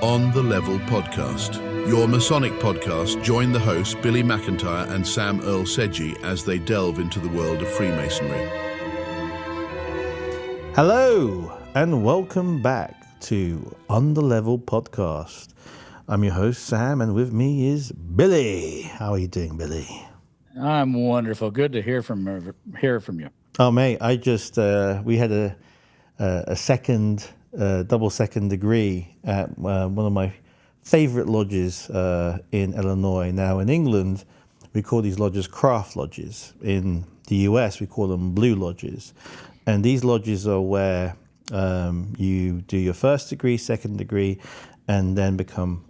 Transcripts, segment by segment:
On the Level podcast, your Masonic podcast. Join the hosts Billy McIntyre and Sam Earl Sedgey as they delve into the world of Freemasonry. Hello and welcome back to On the Level podcast. I'm your host Sam, and with me is Billy. How are you doing, Billy? I'm wonderful. Good to hear from you. Oh, mate, I just we had a second double second degree at one of my favorite lodges in Illinois. Now, in England, we call these lodges craft lodges. In the US, we call them blue lodges. And these lodges are where you do your first degree, second degree, and then become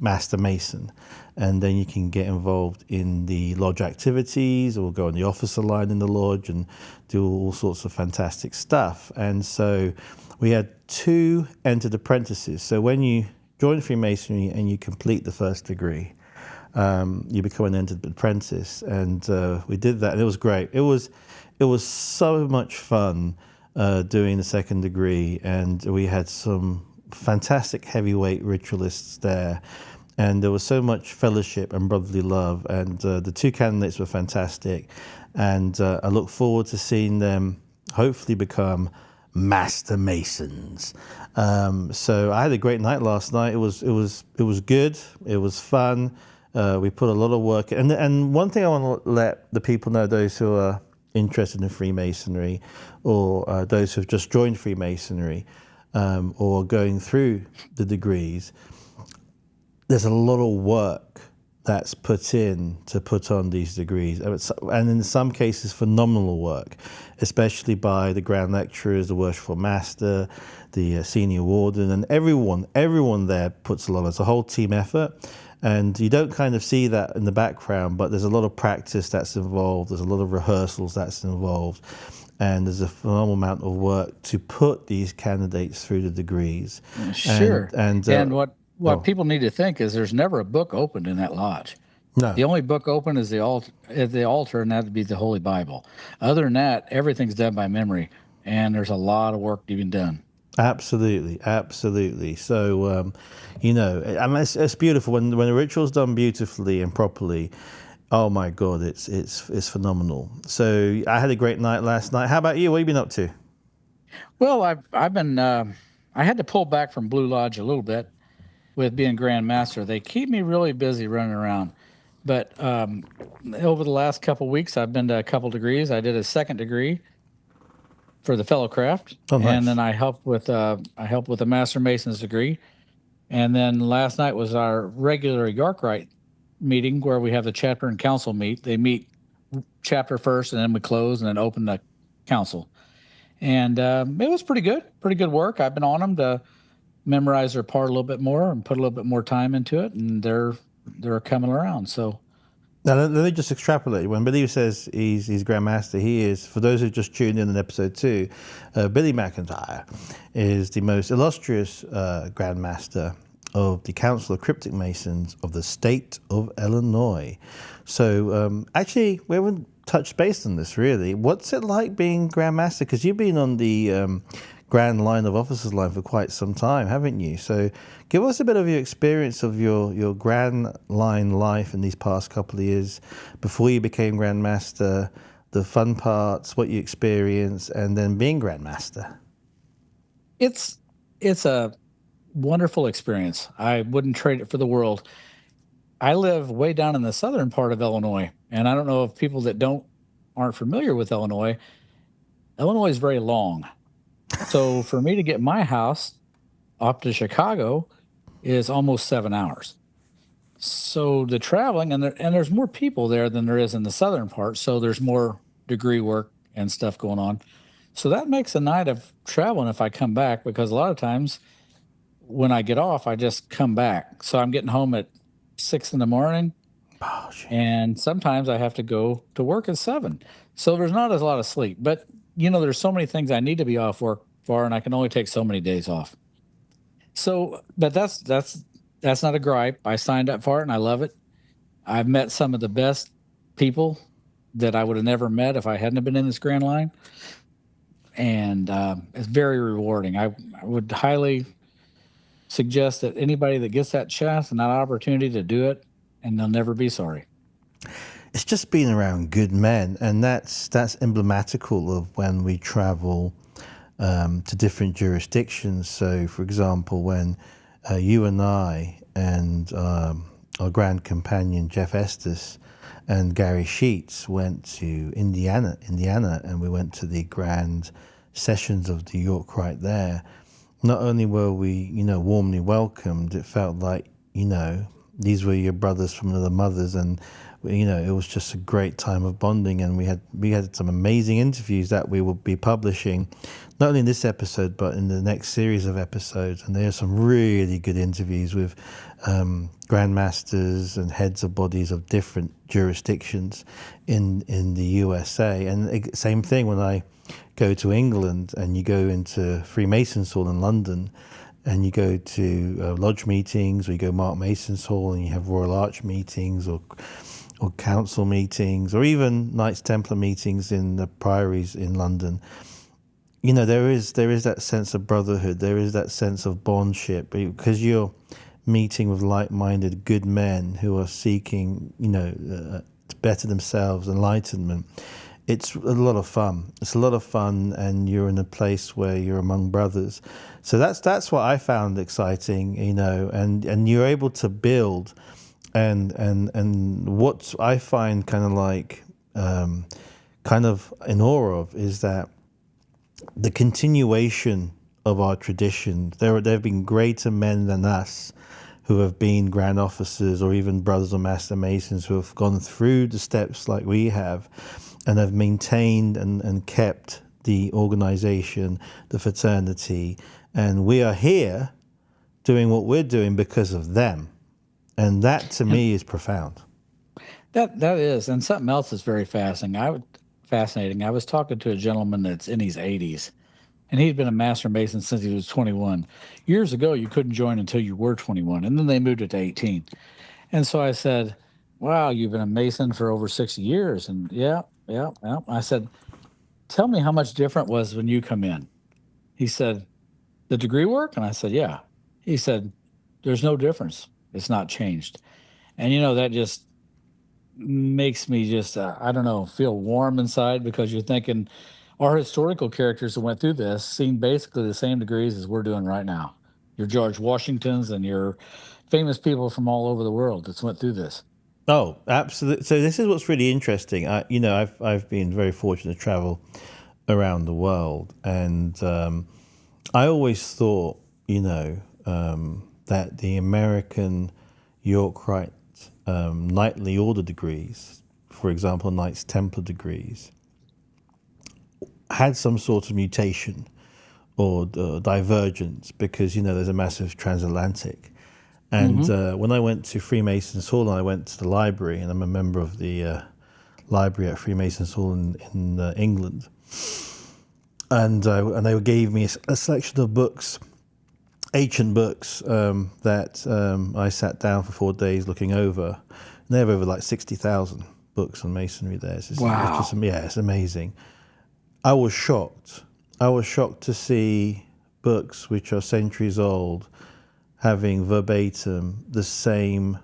Master Mason. And then you can get involved in the lodge activities or go on the officer line in the lodge and do all sorts of fantastic stuff. And so we had 2 entered apprentices. So when you join Freemasonry and you complete the first degree, you become an entered apprentice. And we did that, and it was great. It was so much fun doing the second degree, and we had some fantastic heavyweight ritualists there. And there was so much fellowship and brotherly love, and the 2 candidates were fantastic. And I look forward to seeing them hopefully become Master Masons. So I had a great night last night. It was good. It was fun. We put a lot of work. And one thing I want to let the people know, those who are interested in Freemasonry, or those who have just joined Freemasonry, or going through the degrees, there's a lot of work that's put in to put on these degrees, and in some cases phenomenal work, especially by the Grand Lecturers, the Worshipful Master, the Senior Warden, and everyone there puts a lot. It's a whole team effort, and you don't kind of see that in the background, but there's a lot of practice that's involved, there's a lot of rehearsals that's involved, and there's a phenomenal amount of work to put these candidates through the degrees. Sure. And what people need to think is there's never a book opened in that lodge. No. The only book open is the altar, and that would be the Holy Bible. Other than that, everything's done by memory, and there's a lot of work being done. Absolutely. So, I mean, it's beautiful when the ritual's done beautifully and properly. Oh my God, it's phenomenal. So I had a great night last night. How about you? What have you been up to? Well, I've been I had to pull back from Blue Lodge a little bit with being Grand Master. They keep me really busy running around. But over the last couple of weeks, I've been to a couple degrees. I did a second degree for the fellow craft, nice. And then I helped with the Master Mason's degree. And then last night was our regular York Rite meeting where we have the chapter and council meet. They meet chapter first, and then we close and then open the council. And it was pretty good work. I've been on them to memorize their part a little bit more and put a little bit more time into it, and they're coming around. So now let me just extrapolate. When Billy says he's Grand Master, he is, for those who just tuned in episode 2, Billy McIntyre is the most illustrious Grand Master of the Council of Cryptic Masons of the state of Illinois. So actually, we haven't touched base on this really. What's it like being Grand Master? Because you've been on the Grand Line of Officers line for quite some time, haven't you? So give us a bit of your experience of your Grand Line life in these past couple of years before you became Grand Master, the fun parts, what you experienced, and then being Grand Master. It's a wonderful experience. I wouldn't trade it for the world. I live way down in the southern part of Illinois, and I don't know if people that aren't familiar with Illinois. Illinois is very long. So for me to get my house up to Chicago is almost 7 hours. So the traveling, and there's more people there than there is in the southern part, so there's more degree work and stuff going on. So that makes a night of traveling if I come back, because a lot of times when I get off, I just come back. So I'm getting home at 6 a.m, and sometimes I have to go to work at 7. So there's not a lot of sleep. But, there's so many things I need to be off work for, and I can only take so many days off. So, but that's not a gripe. I signed up for it, and I love it. I've met some of the best people that I would have never met if I hadn't been in this Grand Line. And it's very rewarding. I would highly suggest that anybody that gets that chance and that opportunity to do it, and they'll never be sorry. It's just being around good men, and that's emblematical of when we travel to different jurisdictions. So, for example, when you and I and our grand companion Jeff Estes and Gary Sheets went to Indiana, and we went to the grand sessions of the York Rite there. Not only were we, warmly welcomed, it felt like, these were your brothers from another mothers, and it was just a great time of bonding, and we had some amazing interviews that we will be publishing, not only in this episode but in the next series of episodes. And there are some really good interviews with Grand Masters and heads of bodies of different jurisdictions in the USA. And same thing when I go to England and you go into Freemasons Hall in London, and you go to lodge meetings, or you go Mark Mason's Hall and you have Royal Arch meetings or council meetings, or even Knights Templar meetings in the priories in London. There is that sense of brotherhood. There is that sense of bondship, because you're meeting with like-minded good men who are seeking, to better themselves, enlightenment. It's a lot of fun. It's a lot of fun, and you're in a place where you're among brothers. So that's what I found exciting, and you're able to build, and what I find kind of in awe of is that the continuation of our tradition. There have been greater men than us who have been grand officers, or even brothers or master masons who have gone through the steps like we have, and have maintained and kept the organization, the fraternity. And we are here doing what we're doing because of them. And that, to me, is profound. That is, and something else is very fascinating. I was talking to a gentleman that's in his 80s, and he'd been a master mason since he was 21. Years ago, you couldn't join until you were 21, and then they moved it to 18. And so I said, "Wow, you've been a mason for over 60 years." And yeah. I said, "Tell me how much different was when you come in." He said, "The degree work?" And I said, "Yeah." He said, "There's no difference. It's not changed." And that just makes me just, I don't know, feel warm inside, because you're thinking our historical characters that went through this seen basically the same degrees as we're doing right now. Your George Washingtons and your famous people from all over the world that's went through this. Oh, absolutely. So this is what's really interesting. I've been very fortunate to travel around the world, and I always thought, that the American York Rite knightly order degrees, for example, Knights Templar degrees, had some sort of mutation or divergence, because there's a massive transatlantic. And when I went to Freemasons Hall, and I went to the library, and I'm a member of the library at Freemasons Hall in England, and they gave me a selection of books, ancient books, that I sat down for 4 days looking over. And they have over like 60,000 books on masonry there. Wow. It's amazing. I was shocked. I was shocked to see books which are centuries old having verbatim the same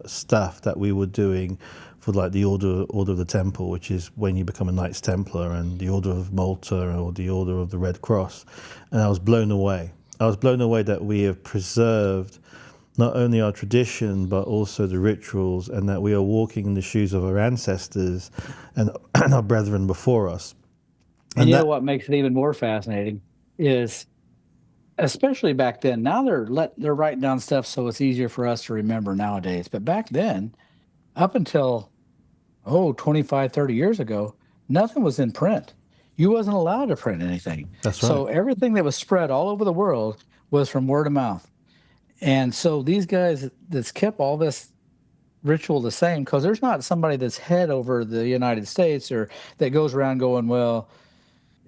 stuff that we were doing for like the Order of the Temple, which is when you become a Knights Templar, and the Order of Malta, or the Order of the Red Cross. And I was blown away. I was blown away that we have preserved not only our tradition, but also the rituals, and that we are walking in the shoes of our ancestors and our brethren before us. And what makes it even more fascinating is, especially back then, now they're writing down stuff so it's easier for us to remember nowadays. But back then, up until 25, 30 years ago, nothing was in print. You wasn't allowed to print anything. That's right. So everything that was spread all over the world was from word of mouth. And so these guys that's kept all this ritual the same, because there's not somebody that's head over the United States or that goes around going, well,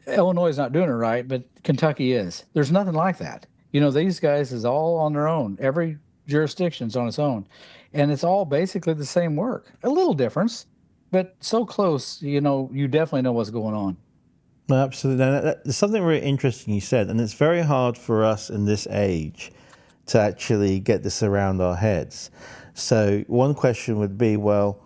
Illinois is not doing it right, but Kentucky is. There's nothing like that. These guys is all on their own. Every jurisdiction's on its own. And it's all basically the same work. A little difference, but so close, you definitely know what's going on. No, absolutely. There's something really interesting you said, and it's very hard for us in this age to actually get this around our heads. So one question would be, well,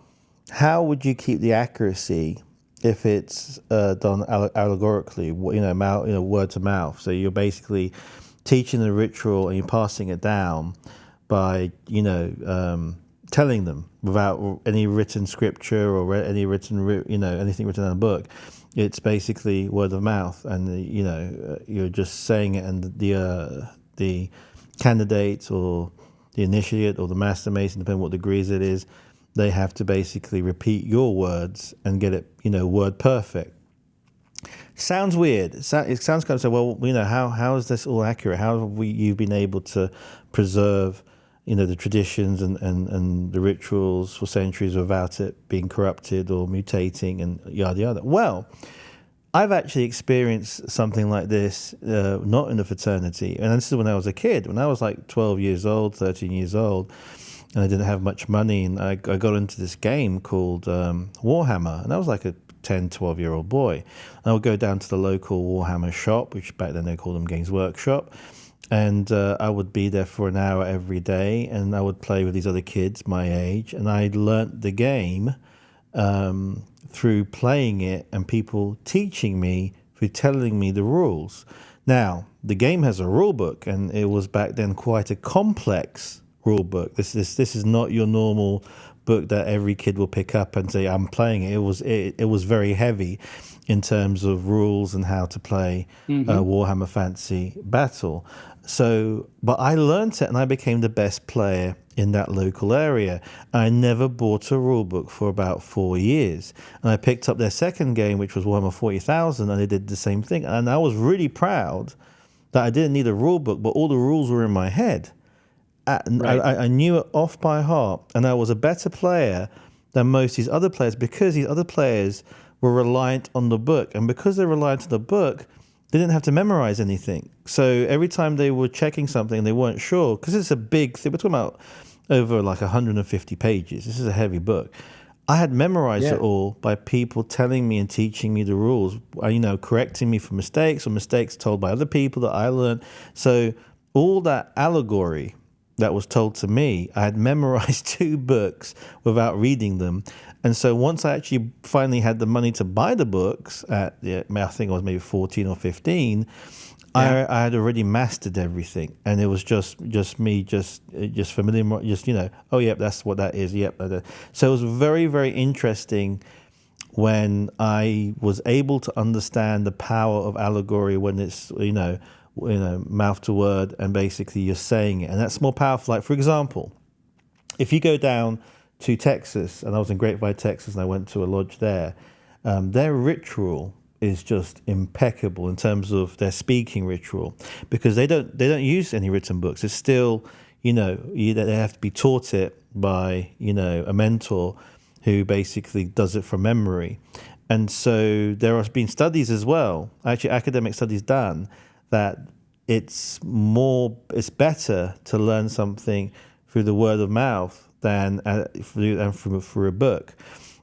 how would you keep the accuracy if it's done allegorically, word to mouth? So you're basically teaching the ritual and you're passing it down by, telling them without any written scripture or any written, anything written in a book. It's basically word of mouth, and you're just saying it, and the candidates or the initiate or the master mason, depending on what degrees it is, they have to basically repeat your words and get it, word perfect. Sounds weird. It sounds kind of so. Well, how is this all accurate? How have you've been able to preserve, the traditions and the rituals for centuries without it being corrupted or mutating and yada yada? Well, I've actually experienced something like this, not in the fraternity, and this is when I was a kid. When I was like 12 years old, 13 years old, and I didn't have much money, and I got into this game called Warhammer, and I was like a 10, 12-year-old boy. And I would go down to the local Warhammer shop, which back then they called them Games Workshop, and I would be there for an hour every day, and I would play with these other kids my age, and I learnt the game through playing it and people teaching me, through telling me the rules. Now, the game has a rule book, and it was back then quite a complex rule book. This is not your normal book that every kid will pick up and say, I'm playing it. It was very heavy in terms of rules and how to play Warhammer Fantasy Battle. So, but I learned it and I became the best player in that local area. I never bought a rule book for about 4 years. And I picked up their second game, which was Warhammer 40,000, and they did the same thing. And I was really proud that I didn't need a rule book, but all the rules were in my head. Right. I knew it off by heart, and I was a better player than most of these other players because these other players were reliant on the book. And because they're reliant on the book, they didn't have to memorize anything. So every time they were checking something and they weren't sure, because it's a big thing, we're talking about over like 150 pages. This is a heavy book. I had memorized it all by people telling me and teaching me the rules, correcting me for mistakes or mistakes told by other people that I learned. So all that allegory that was told to me, I had memorized 2 books without reading them. And so once I actually finally had the money to buy the books at, I think I was maybe 14 or 15, I had already mastered everything. And it was just me, just familiar, oh, yep, that's what that is. Yep. So it was very, very interesting when I was able to understand the power of allegory when it's, mouth to word, and basically you're saying it, and that's more powerful. Like, for example, if you go down to Texas, and I was in Grapevine, Texas, and I went to a lodge there, their ritual is just impeccable in terms of their speaking ritual, because they don't use any written books. It's still, they have to be taught it by, a mentor who basically does it from memory. And so there have been studies as well, actually academic studies done, that it's better to learn something through the word of mouth than through a book,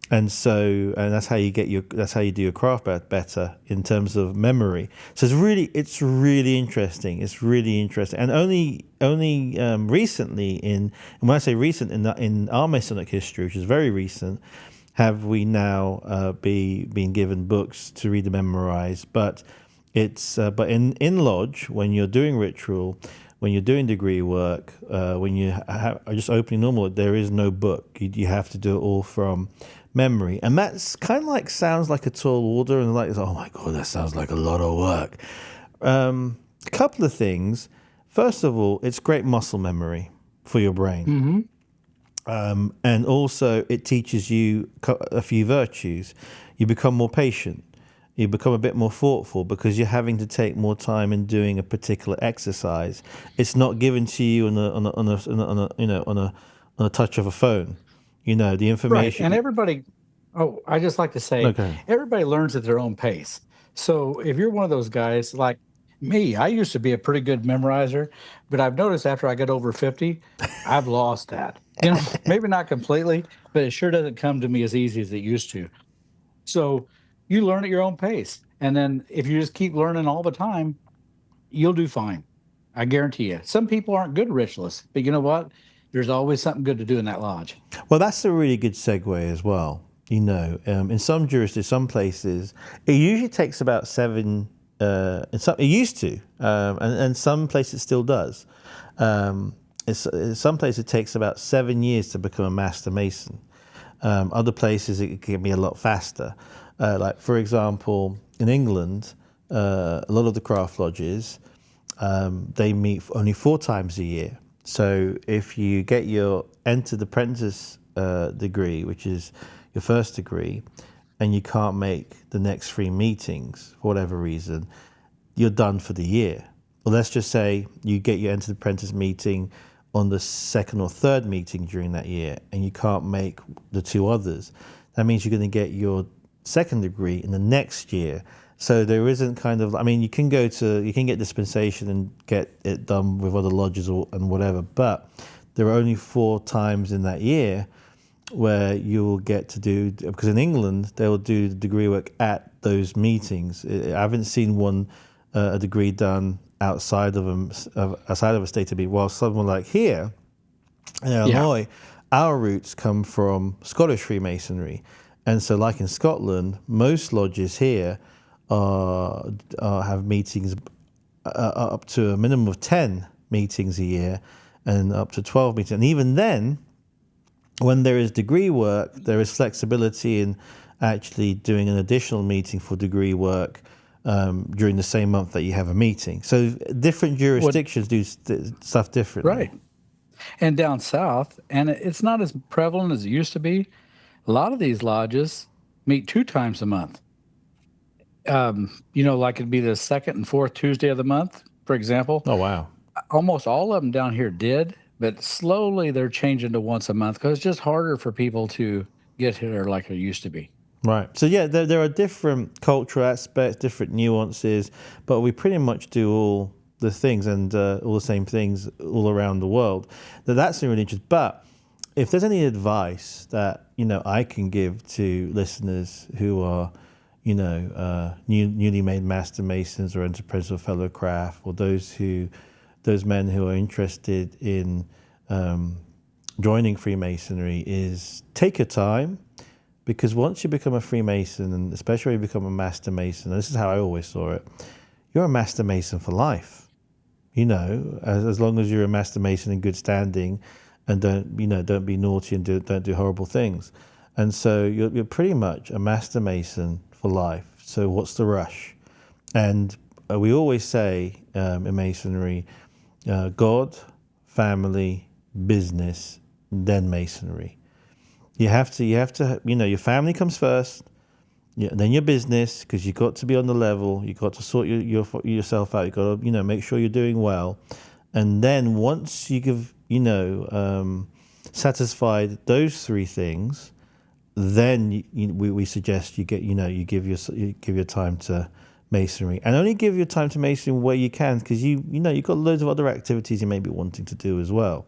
and that's how you do your craft better in terms of memory. So it's really interesting. It's really interesting, and only recently and when I say recent in our Masonic history, which is very recent, have we now been given books to read and memorize, but. But in lodge, when you're doing ritual, when you're doing degree work, when you are just opening normal, there is no book. You have to do it all from memory, and that's kind of sounds like a tall order, and oh my god, that sounds like a lot of work. A couple of things. First of all, it's great muscle memory for your brain, and also it teaches you a few virtues. You become more patient. You become a bit more thoughtful because you're having to take more time in doing a particular exercise. It's not given to you on a touch of a phone. The information. Right, and everybody. Oh, I just like to say, everybody learns at their own pace. So if you're one of those guys like me, I used to be a pretty good memorizer, but I've noticed after I get over 50, I've lost that. Maybe not completely, but it sure doesn't come to me as easy as it used to. So, you learn at your own pace. And then if you just keep learning all the time, you'll do fine. I guarantee you. Some people aren't good ritualists, but you know what? There's always something good to do in that lodge. Well, that's a really good segue as well. In some jurisdictions, some places, it usually takes about it used to, and some places it still does. In some places, it takes about 7 years to become a Master Mason. Other places, it can be a lot faster. Like, for example, in England, a lot of the craft lodges, they meet only 4 times a year. So if you get your entered apprentice degree, which is your first degree, and you can't make the next 3 meetings for whatever reason, you're done for the year. Well, let's just say you get your entered apprentice meeting on the 2nd or 3rd meeting during that year, and you can't make the 2 others. That means you're going to get your 2nd degree in the next year. So there isn't you can get dispensation and get it done with other lodges and whatever, but there are only 4 times in that year where you will get to do, because in England, they will do the degree work at those meetings. I haven't seen a degree done outside of a state to be. While someone like here in Illinois, our roots come from Scottish Freemasonry. And so like in Scotland, most lodges here have meetings up to a minimum of 10 meetings a year and up to 12 meetings. And even then, when there is degree work, there is flexibility in actually doing an additional meeting for degree work during the same month that you have a meeting. So different jurisdictions do stuff differently. Right. And down south, and it's not as prevalent as it used to be, a lot of these lodges meet 2 times a month. Like it'd be the 2nd and 4th Tuesday of the month, for example. Oh, wow. Almost all of them down here did, but slowly they're changing to once a month because it's just harder for people to get here like it used to be. Right. So, yeah, there are different cultural aspects, different nuances, but we pretty much do all the things and all the same things all around the world. That's really interesting. But if there's any advice that, I can give to listeners who are, newly made Master Masons or Enterprise or Fellow Craft, or those men who are interested in joining Freemasonry, is take your time. Because once you become a Freemason, and especially when you become a Master Mason, and this is how I always saw it, you're a Master Mason for life. As long as you're a Master Mason in good standing, and don't be naughty and don't do horrible things. And so you're pretty much a Master Mason for life. So what's the rush? And we always say in Masonry, God, family, business, then Masonry. You have to, your family comes first, then your business, because you've got to be on the level. You've got to sort yourself out. You've got to, make sure you're doing well. And then once you give, satisfied those 3 things, then we suggest you give your time to Masonry, and only give your time to Masonry where you can, because you've got loads of other activities you may be wanting to do as well.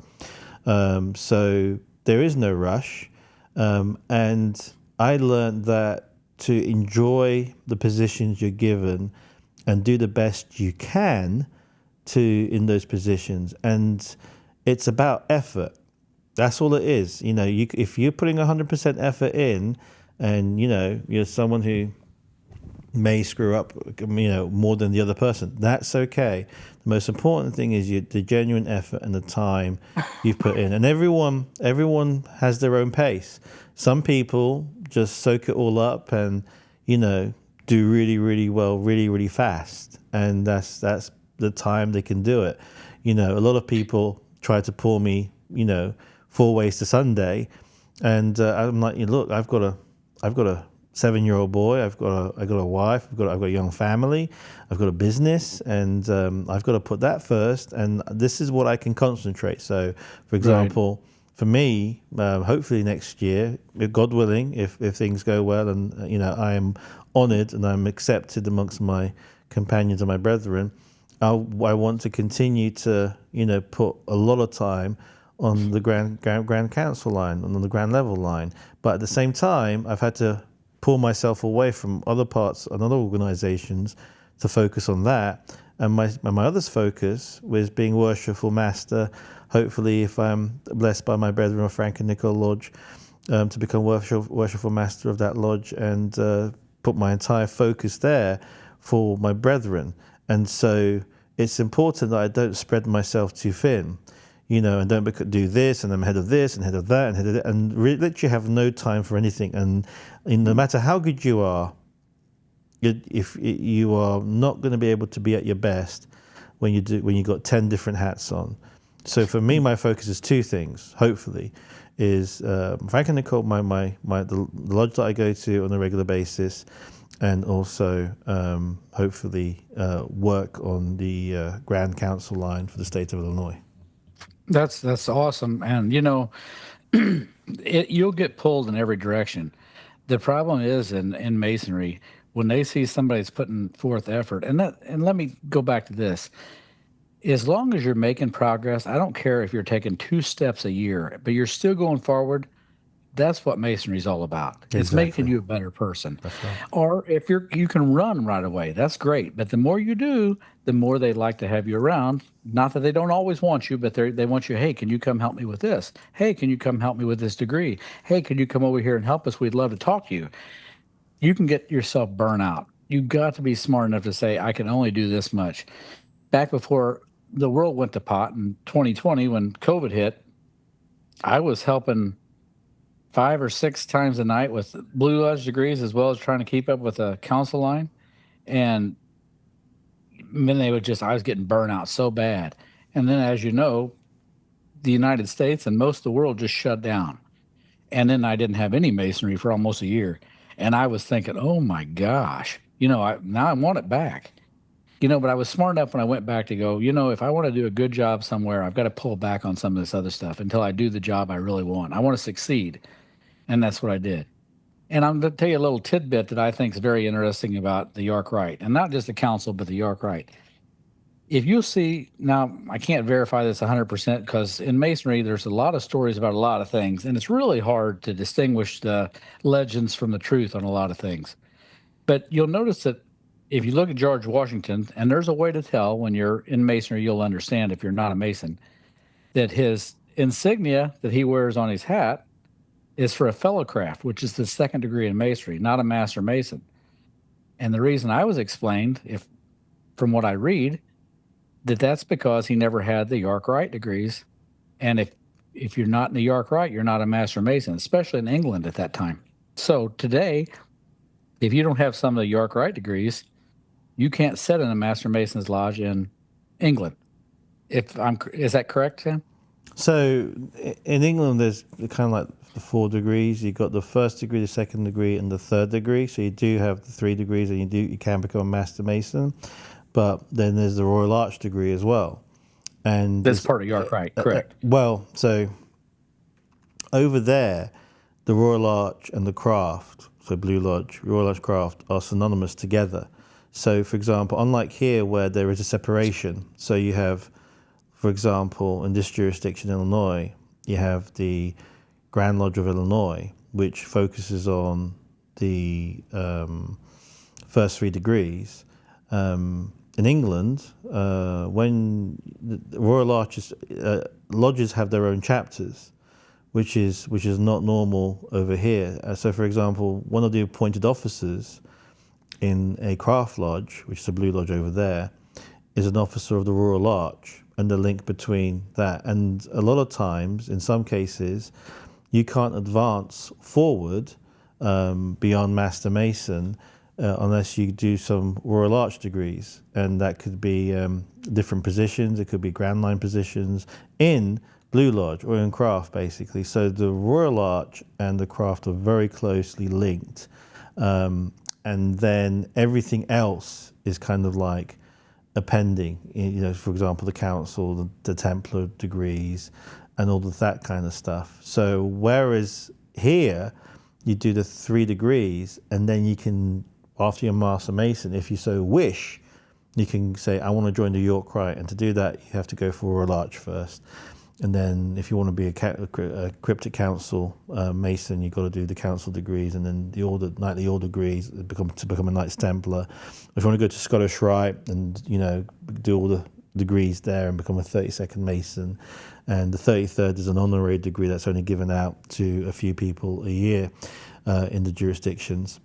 So there is no rush. And I learned that to enjoy the positions you're given and do the best you can in those positions. And it's about effort. That's all it is. If you're putting 100% effort in, and, you're someone who may screw up, more than the other person, that's okay. The most important thing is the genuine effort and the time you've put in. And everyone has their own pace. Some people just soak it all up and, do really, really well, really, really fast. And that's the time they can do it. A lot of people try to pull me, 4 ways to Sunday. And I'm like, look, I've got a 7-year-old boy. I've got a wife. I've got a young family. I've got a business, and I've got to put that first. And this is what I can concentrate. So, for example, for me, hopefully next year, if God willing, if things go well, and I am honoured and I'm accepted amongst my companions and my brethren, I want to continue to put a lot of time on the Grand Council line, on the Grand Level line. But at the same time, I've had to pull myself away from other parts and other organizations to focus on that. And my other focus was being Worshipful Master. Hopefully, if I'm blessed by my brethren of Frank and Nicole Lodge, to become Worshipful Master of that lodge and put my entire focus there for my brethren. And so it's important that I don't spread myself too thin, and don't do this, and I'm head of this, and head of that, and head of that, and literally have no time for anything. And no matter how good you are, if you are not going to be able to be at your best when you got 10 different hats on. So for me, my focus is two things. Hopefully, is Frank and Nicole, the lodge that I go to on a regular basis, and also hopefully work on the Grand Council line for the state of Illinois. That's awesome, and you'll get pulled in every direction. The problem is in Masonry, when they see somebody's putting forth effort, and let me go back to this. As long as you're making progress, I don't care if you're taking 2 steps a year, but you're still going forward. That's what Masonry is all about. Exactly. It's making you a better person. That's right. Or if you can run right away, that's great. But the more you do, the more they like to have you around. Not that they don't always want you, but they want you. Hey, can you come help me with this? Hey, can you come help me with this degree? Hey, can you come over here and help us? We'd love to talk to you. You can get yourself burnt out. You've got to be smart enough to say, I can only do this much. Back before the world went to pot in 2020, when COVID hit, I was helping 5 or 6 times a night with Blue Lodge degrees, as well as trying to keep up with a council line. And then I was getting burnt out so bad. And then, as you know, the United States and most of the world just shut down. And then I didn't have any Masonry for almost a year. And I was thinking, oh my gosh, now I want it back. But I was smart enough when I went back to go, if I want to do a good job somewhere, I've got to pull back on some of this other stuff until I do the job I really want. I want to succeed. And that's what I did. And I'm going to tell you a little tidbit that I think is very interesting about the York Rite, and not just the council, but the York Rite. If you see, now I can't verify this 100% because in Masonry, there's a lot of stories about a lot of things, and it's really hard to distinguish the legends from the truth on a lot of things. But you'll notice that if you look at George Washington, and there's a way to tell when you're in Masonry, you'll understand if you're not a Mason, that his insignia that he wears on his hat is for a fellowcraft, which is the 2nd degree in Masonry, not a Master Mason. And the reason I was explained, from what I read, that's because he never had the York Rite degrees. And if you're not in the York Rite, you're not a Master Mason, especially in England at that time. So today, if you don't have some of the York Rite degrees, you can't sit in a Master Mason's lodge in England. Is that correct, Sam? So in England, there's kind of like the 4 degrees. You've got the 1st degree, the 2nd degree, and the 3rd degree. So you do have the 3 degrees, and you can become a Master Mason. But then there's the Royal Arch degree as well. And that's part of York Rite, correct? So over there, the Royal Arch and the Craft, so Blue Lodge, Royal Arch Craft, are synonymous together. So, for example, unlike here where there is a separation, so you have, for example, in this jurisdiction in Illinois, you have the Grand Lodge of Illinois, which focuses on the first 3 degrees. In England, when the Royal Arches, lodges have their own chapters, which is not normal over here. So, for example, one of the appointed officers in a craft lodge, which is a Blue Lodge over there, is an officer of the Royal Arch, and the link between that. And a lot of times, in some cases, you can't advance forward beyond Master Mason unless you do some Royal Arch degrees. And that could be different positions. It could be Grand Line positions in Blue Lodge or in Craft, basically. So the Royal Arch and the Craft are very closely linked. And then everything else is kind of like appending, for example, the council, the Templar degrees, and all of that kind of stuff. So whereas here, you do the 3 degrees, and then you can, after you're Master Mason, if you so wish, you can say, I want to join the York Rite. And to do that, you have to go for Royal Arch first. And then if you want to be a cryptic council Mason, you've got to do the council degrees, and then the knightly order degrees to become a Knights Templar. If you want to go to Scottish Rite and, do all the degrees there and become a 32nd Mason, and the 33rd is an honorary degree that's only given out to a few people a year in the jurisdictions.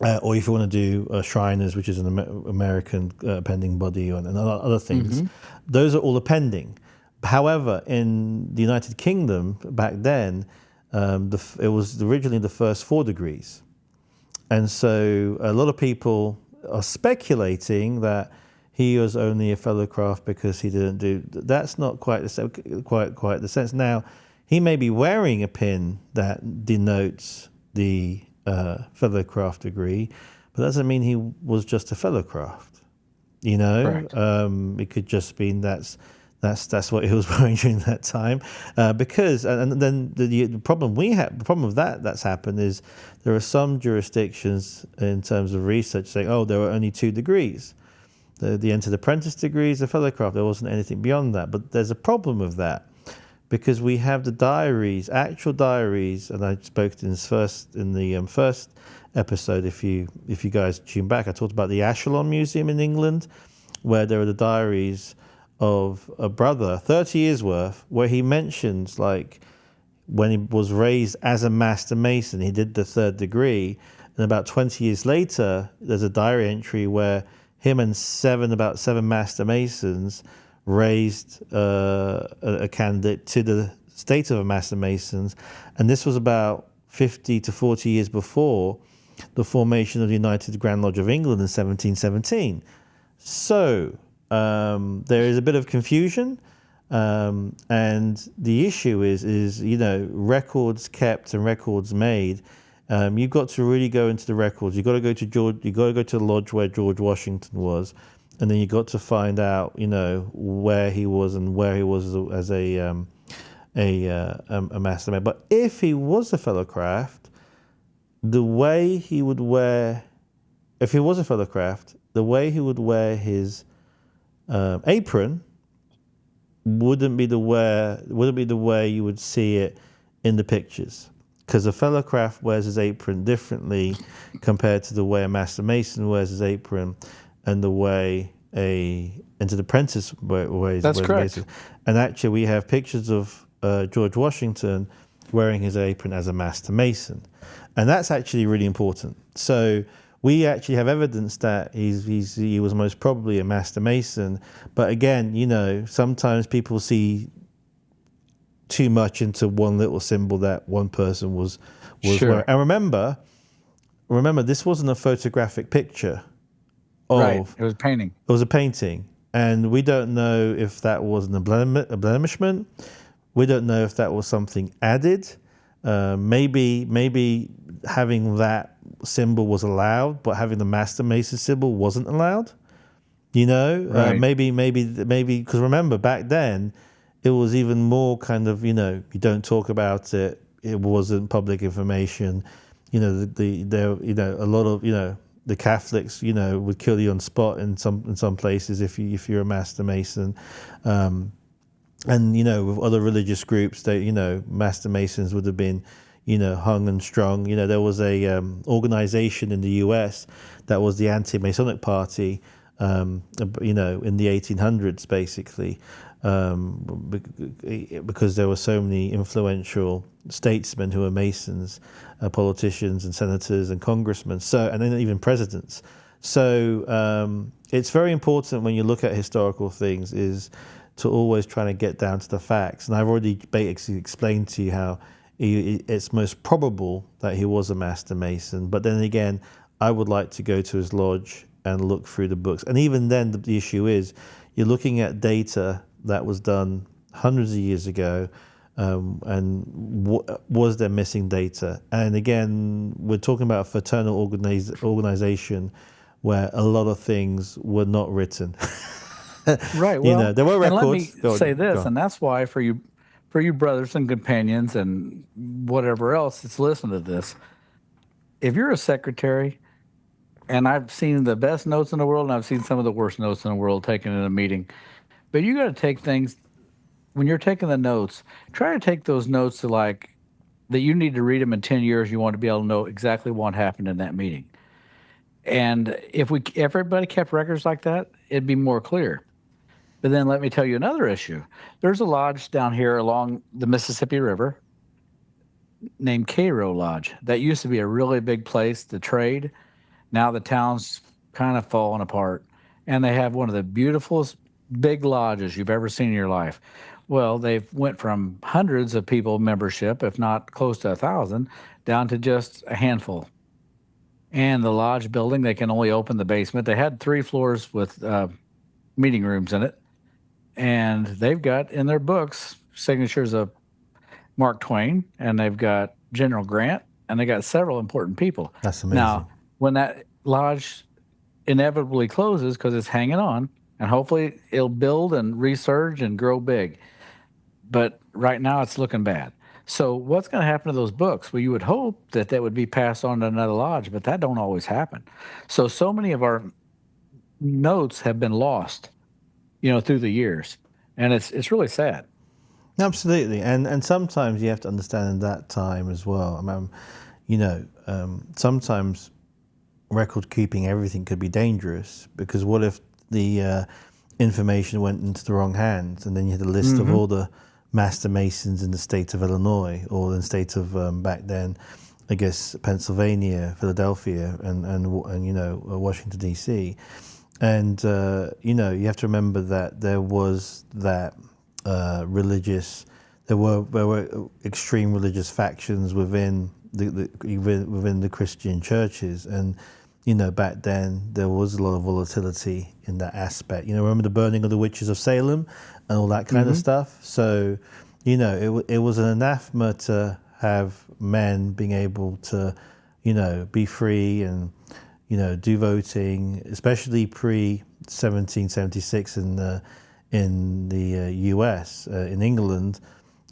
Or if you want to do Shriners, which is an American pending body, and other things, those are all pending. However, in the United Kingdom back then, it was originally the first 4 degrees. And so a lot of people are speculating that he was only a fellow craft because he didn't do... That's not quite the sense. Now, he may be wearing a pin that denotes the fellow craft degree, but that doesn't mean he was just a fellow craft. Correct. It could just mean that's what he was wearing during that time, because then the problem of that's happened is there are some jurisdictions in terms of research saying, there were only 2 degrees, the entered apprentice degrees, the fellow craft. There wasn't anything beyond that. But there's a problem with that because we have the diaries, actual diaries, and I spoke in the first episode. If you guys tune back, I talked about the Ashelon Museum in England, where there are the diaries of a brother, 30 years worth, where he mentions like when he was raised as a Master Mason, he did the 3rd degree, and about 20 years later, there's a diary entry where him and about seven Master Masons raised a candidate to the state of a Master Masons, and this was about 50 to 40 years before the formation of the United Grand Lodge of England in 1717. So there is a bit of confusion, and the issue is records kept and records made. You've got to really go into the records. You've got to go to the lodge where George Washington was, and then you got to find out where he was and where he was as a Master Man. But if he was a fellow craft, the way he would wear his apron wouldn't be the way you would see it in the pictures, because a fellow craft wears his apron differently compared to the way a Master Mason wears his apron and the way a entered apprentice wears That's his correct. apron. And actually we have pictures of George Washington wearing his apron as a Master Mason, and that's actually really important. So we actually have evidence that he was most probably a Master Mason. But again, sometimes people see too much into one little symbol that one person was Sure. wearing. And remember, this wasn't a photographic picture. Right. It was painting. It was a painting. And we don't know if that was a blemishment. We don't know if that was something added. Maybe having that symbol was allowed, but having the Master Mason symbol wasn't allowed. Right. Maybe because remember back then, it was even more kind of you don't talk about it. It wasn't public information. A lot of the Catholics would kill you on spot in some places if you're a Master Mason. And with other religious groups, Master Masons would have been, hung and strung. There was a organization in the U.S. that was the Anti-Masonic Party, in the 1800s, basically, because there were so many influential statesmen who were Masons, politicians and senators and congressmen, and then even presidents. So it's very important when you look at historical things is to always try to get down to the facts. And I've already basically explained to you how it's most probable that he was a Master Mason. But then again, I would like to go to his lodge and look through the books. And even then, the issue is you're looking at data that was done hundreds of years ago, and was there missing data? And again, we're talking about a fraternal organization where a lot of things were not written. Right. Well, there were records. And let me say this, and that's why for you brothers and companions and whatever else that's listening to this, if you're a secretary, and I've seen the best notes in the world, and I've seen some of the worst notes in the world taken in a meeting, but you got to take things when you're taking the notes, try to take those notes to like that you need to read them in 10 years. You want to be able to know exactly what happened in that meeting. And if everybody kept records like that, it'd be more clear. But then let me tell you another issue. There's a lodge down here along the Mississippi River named Cairo Lodge. That used to be a really big place to trade. Now the town's kind of falling apart, and they have one of the beautifulest big lodges you've ever seen in your life. Well, they've went from hundreds of people membership, if not close to 1,000, down to just a handful. And the lodge building, they can only open the basement. They had 3 floors with meeting rooms in it, and they've got in their books signatures of Mark Twain, and they've got General Grant, and they got several important people. That's amazing. Now, when that lodge inevitably closes because it's hanging on, and hopefully it'll build and resurge and grow big. But right now it's looking bad. So what's going to happen to those books? Well, you would hope that would be passed on to another lodge, but that don't always happen. So many of our notes have been lost, through the years, and it's really sad. Absolutely, and sometimes you have to understand in that time as well. Sometimes record keeping everything could be dangerous, because what if the information went into the wrong hands, and then you had a list of all the Master Masons in the state of Illinois, or in the state of back then, I guess Pennsylvania, Philadelphia, and Washington D.C. And you have to remember that there was that there were extreme religious factions within the Christian churches, and back then there was a lot of volatility in that aspect. Remember the burning of the witches of Salem and all that kind of stuff. So it was an anathema to have men being able to be free and do voting, especially pre 1776 in the US. In England,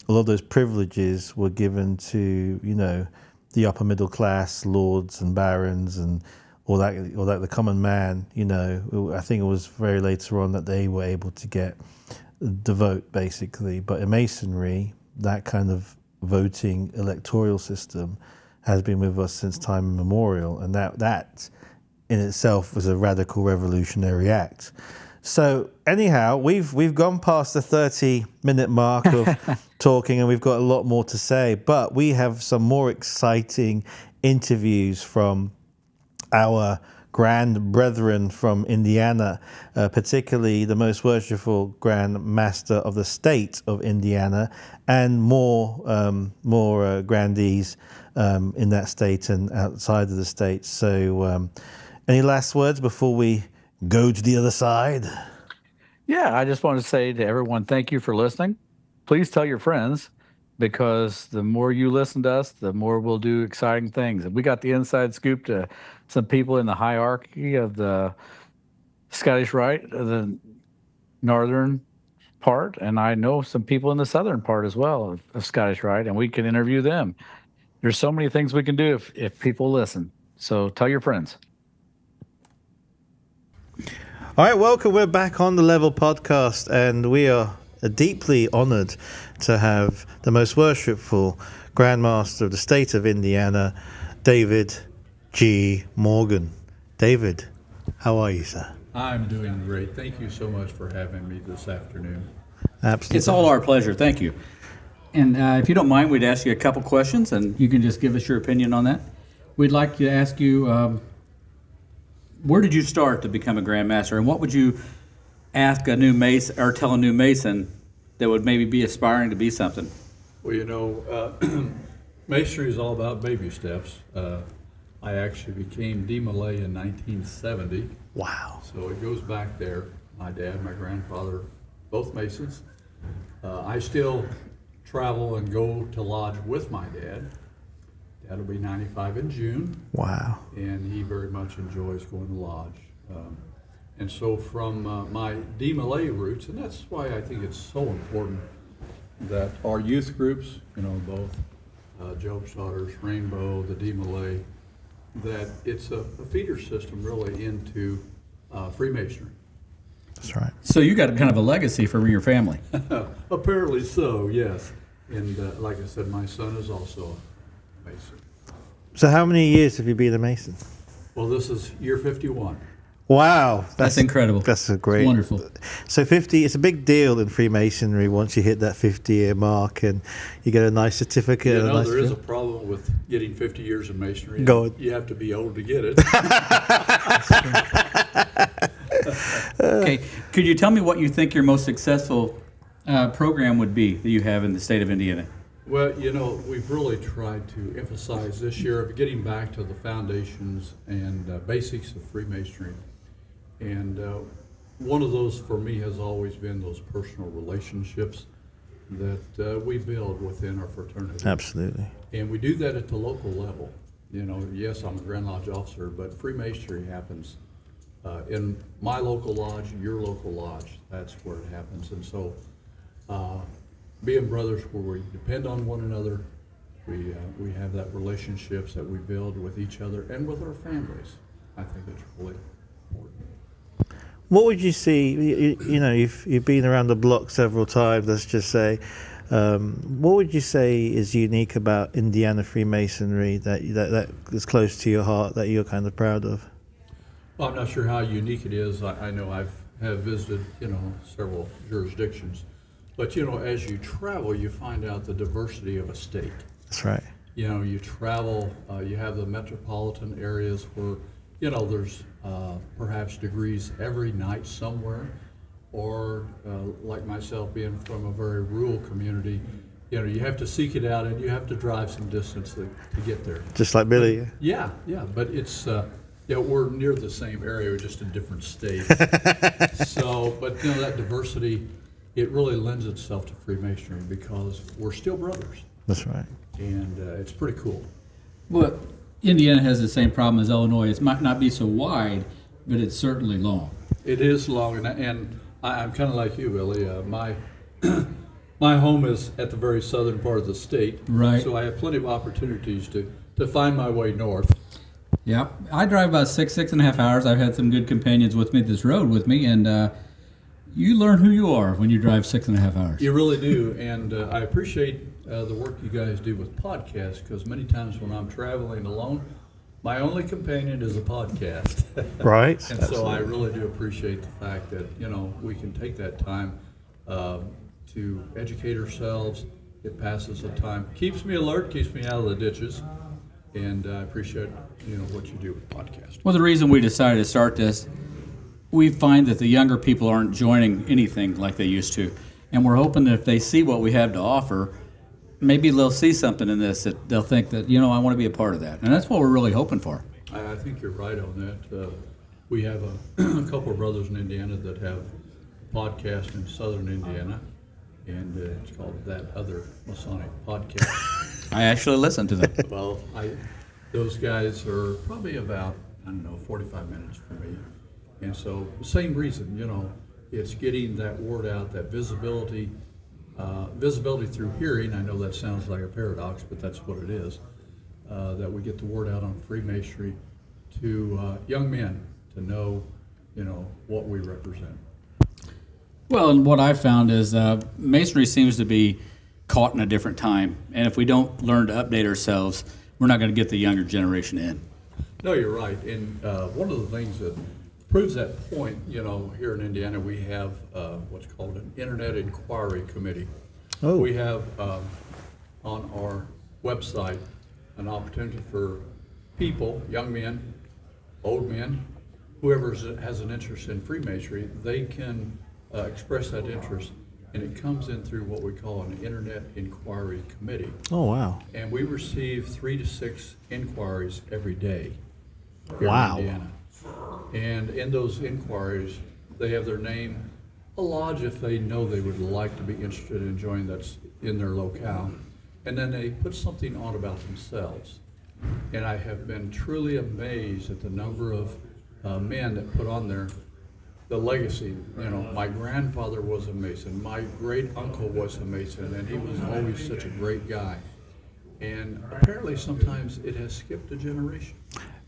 a lot of those privileges were given to the upper middle class lords and barons and all that the common man. I think it was very later on that they were able to get the vote, basically. But in Masonry, that kind of voting electoral system has been with us since time immemorial, and that in itself was a radical revolutionary act. So anyhow, we've gone past the 30-minute mark of talking, and we've got a lot more to say, but we have some more exciting interviews from our grand brethren from Indiana, particularly the Most Worshipful Grand Master of the state of Indiana, and more grandees in that state and outside of the state. So any last words before we go to the other side? Yeah, I just want to say to everyone, thank you for listening. Please tell your friends, because the more you listen to us, the more we'll do exciting things. And we got the inside scoop to some people in the hierarchy of the Scottish Rite, the northern part, and I know some people in the southern part as well of Scottish Rite, and we can interview them. There's so many things we can do if people listen. So tell your friends. All right, welcome. We're back on the Level Podcast, and we are deeply honored to have the Most Worshipful Grand Master of the state of Indiana, David G. Morgan. David, how are you, sir? I'm doing great. Thank you so much for having me this afternoon. Absolutely. It's all our pleasure. Thank you. And if you don't mind, we'd ask you a couple questions, and you can just give us your opinion on that. We'd like to ask you, where did you start to become a Grand Master, and what would you ask a new Mason or tell a new Mason that would maybe be aspiring to be something? Well, Masonry is all about baby steps. I actually became DeMolay in 1970. Wow. So it goes back there. My dad, my grandfather, both Masons. I still travel and go to lodge with my dad. Dad will be 95 in June. Wow. And he very much enjoys going to lodge. And so from my DeMolay roots, and that's why I think it's so important that our youth groups, both Job's Daughters, Rainbow, the DeMolay, that it's a feeder system really into Freemasonry. That's right. So you got kind of a legacy from your family. Apparently so, yes. And like I said, my son is also a Mason. So how many years have you been a Mason? Well, this is year 51. Wow, That's incredible. That's a great, Wonderful. So 50, it's a big deal in Freemasonry once you hit that 50-year mark, and you get a nice certificate. You and a know, nice there is a problem with getting 50 years of masonry. Go on. You have to be old to get it. Okay, could you tell me what you think your most successful program would be that you have in the state of Indiana? Well, you know, we've really tried to emphasize this year of getting back to the foundations and basics of Freemasonry. And one of those for me has always been those personal relationships that we build within our fraternity. Absolutely. And we do that at the local level. You know, yes, I'm a Grand Lodge officer, but Freemasonry happens in my local lodge, your local lodge. That's where it happens. And so being brothers where we depend on one another, we have that relationships that we build with each other and with our families. I think it's really important. What would you see, you know, you've been around the block several times, let's just say, what would you say is unique about Indiana Freemasonry that is close to your heart, that you're kind of proud of? Well, I'm not sure how unique it is. I know have visited, you know, several jurisdictions. But, you know, as you travel, you find out the diversity of a state. That's right. You know, you travel, you have the metropolitan areas where, you know, there's perhaps degrees every night somewhere, or like myself being from a very rural community, you know, you have to seek it out and you have to drive some distance to get there. Just like Billy. But, yeah, but it's, you know, we're near the same area, we're just in different states. So, but you know, that diversity, it really lends itself to Freemasonry because we're still brothers. That's right. And it's pretty cool. Well, Indiana has the same problem as Illinois. It might not be so wide, but it's certainly long. It is long, and I'm kind of like you, Billy. My home is at the very southern part of the state, Right. So I have plenty of opportunities to find my way north. Yeah, I drive about six and a half hours. I've had some good companions with me this road with me, and you learn who you are when you drive 6.5 hours. You really do, and I appreciate the work you guys do with podcasts, because many times when I'm traveling alone, my only companion is a podcast. Right. And so I really do appreciate the fact that, you know, we can take that time to educate ourselves. It passes the time, keeps me alert, keeps me out of the ditches, and I appreciate, you know, what you do with podcasts. Well, the reason we decided to start this, we find that the younger people aren't joining anything like they used to. And we're hoping that if they see what we have to offer, maybe they'll see something in this that they'll think that, you know, I want to be a part of that. And that's what we're really hoping for. I think you're right on that. We have a couple of brothers in Indiana that have a podcast in southern Indiana, and it's called That Other Masonic Podcast. I actually listen to them. Well, those guys are probably about, 45 minutes from me. And so, same reason, you know, it's getting that word out, that visibility through hearing. I know that sounds like a paradox, but that's what it is. That we get the word out on Freemasonry to young men to know, you know, what we represent. Well, and what I've found is Masonry seems to be caught in a different time. And if we don't learn to update ourselves, we're not going to get the younger generation in. No, you're right. And one of the things that proves that point, you know, here in Indiana, we have what's called an Internet Inquiry Committee. Oh. We have on our website an opportunity for people, young men, old men, whoever has an interest in Freemasonry, they can express that interest, and it comes in through what we call an Internet Inquiry Committee. Oh, wow. And we receive 3 to 6 inquiries every day here Wow. in Indiana. And in those inquiries, they have their name, a lodge if they know they would like to be interested in joining that's in their locale, and then they put something on about themselves. And I have been truly amazed at the number of men that put on there the legacy. You know, my grandfather was a Mason, my great uncle was a Mason, and he was always such a great guy. And apparently sometimes it has skipped a generation.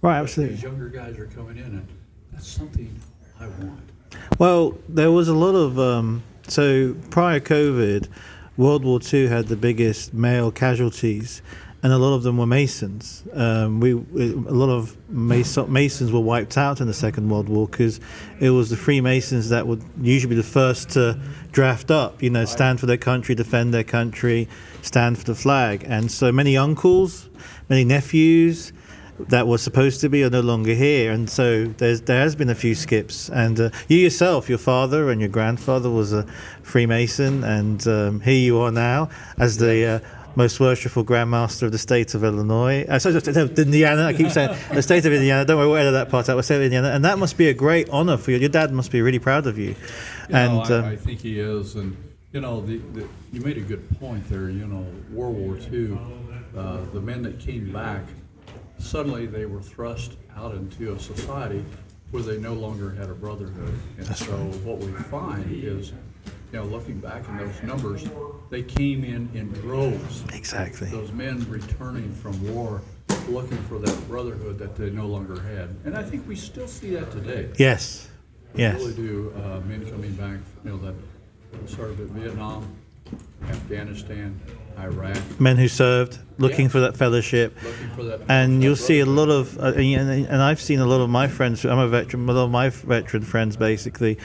Right, These absolutely. younger guys are coming in, and that's something I want. Well, there was a lot of so prior COVID, World War II had the biggest male casualties, and a lot of them were Masons. A lot of Masons were wiped out in the Second World War because it was the Freemasons that would usually be the first to draft up, stand for their country, defend their country, stand for the flag. And so many uncles, many nephews that were supposed to be are no longer here, and so there has been a few skips. And you yourself, your father and your grandfather was a Freemason, and here you are now as the Most Worshipful Grand Master of the state of Illinois. Indiana. I keep saying the state of Indiana. Don't worry, we'll edit that part out. We'll say Indiana, and that must be a great honor for you. Your dad must be really proud of you. I think he is, and you made a good point there. World War II, the men that came back, suddenly they were thrust out into a society where they no longer had a brotherhood. And so what we find is, looking back in those numbers, they came in droves. Exactly. Those men returning from war, looking for that brotherhood that they no longer had. And I think we still see that today. Yes. We Yes. really do. Men coming back, that served at Vietnam, Afghanistan, Iraq. Men who served, looking for that fellowship. Looking for that. And you'll see a brotherhood. lot of, and I've seen a lot of my friends. I'm a veteran. A lot of my veteran friends, basically,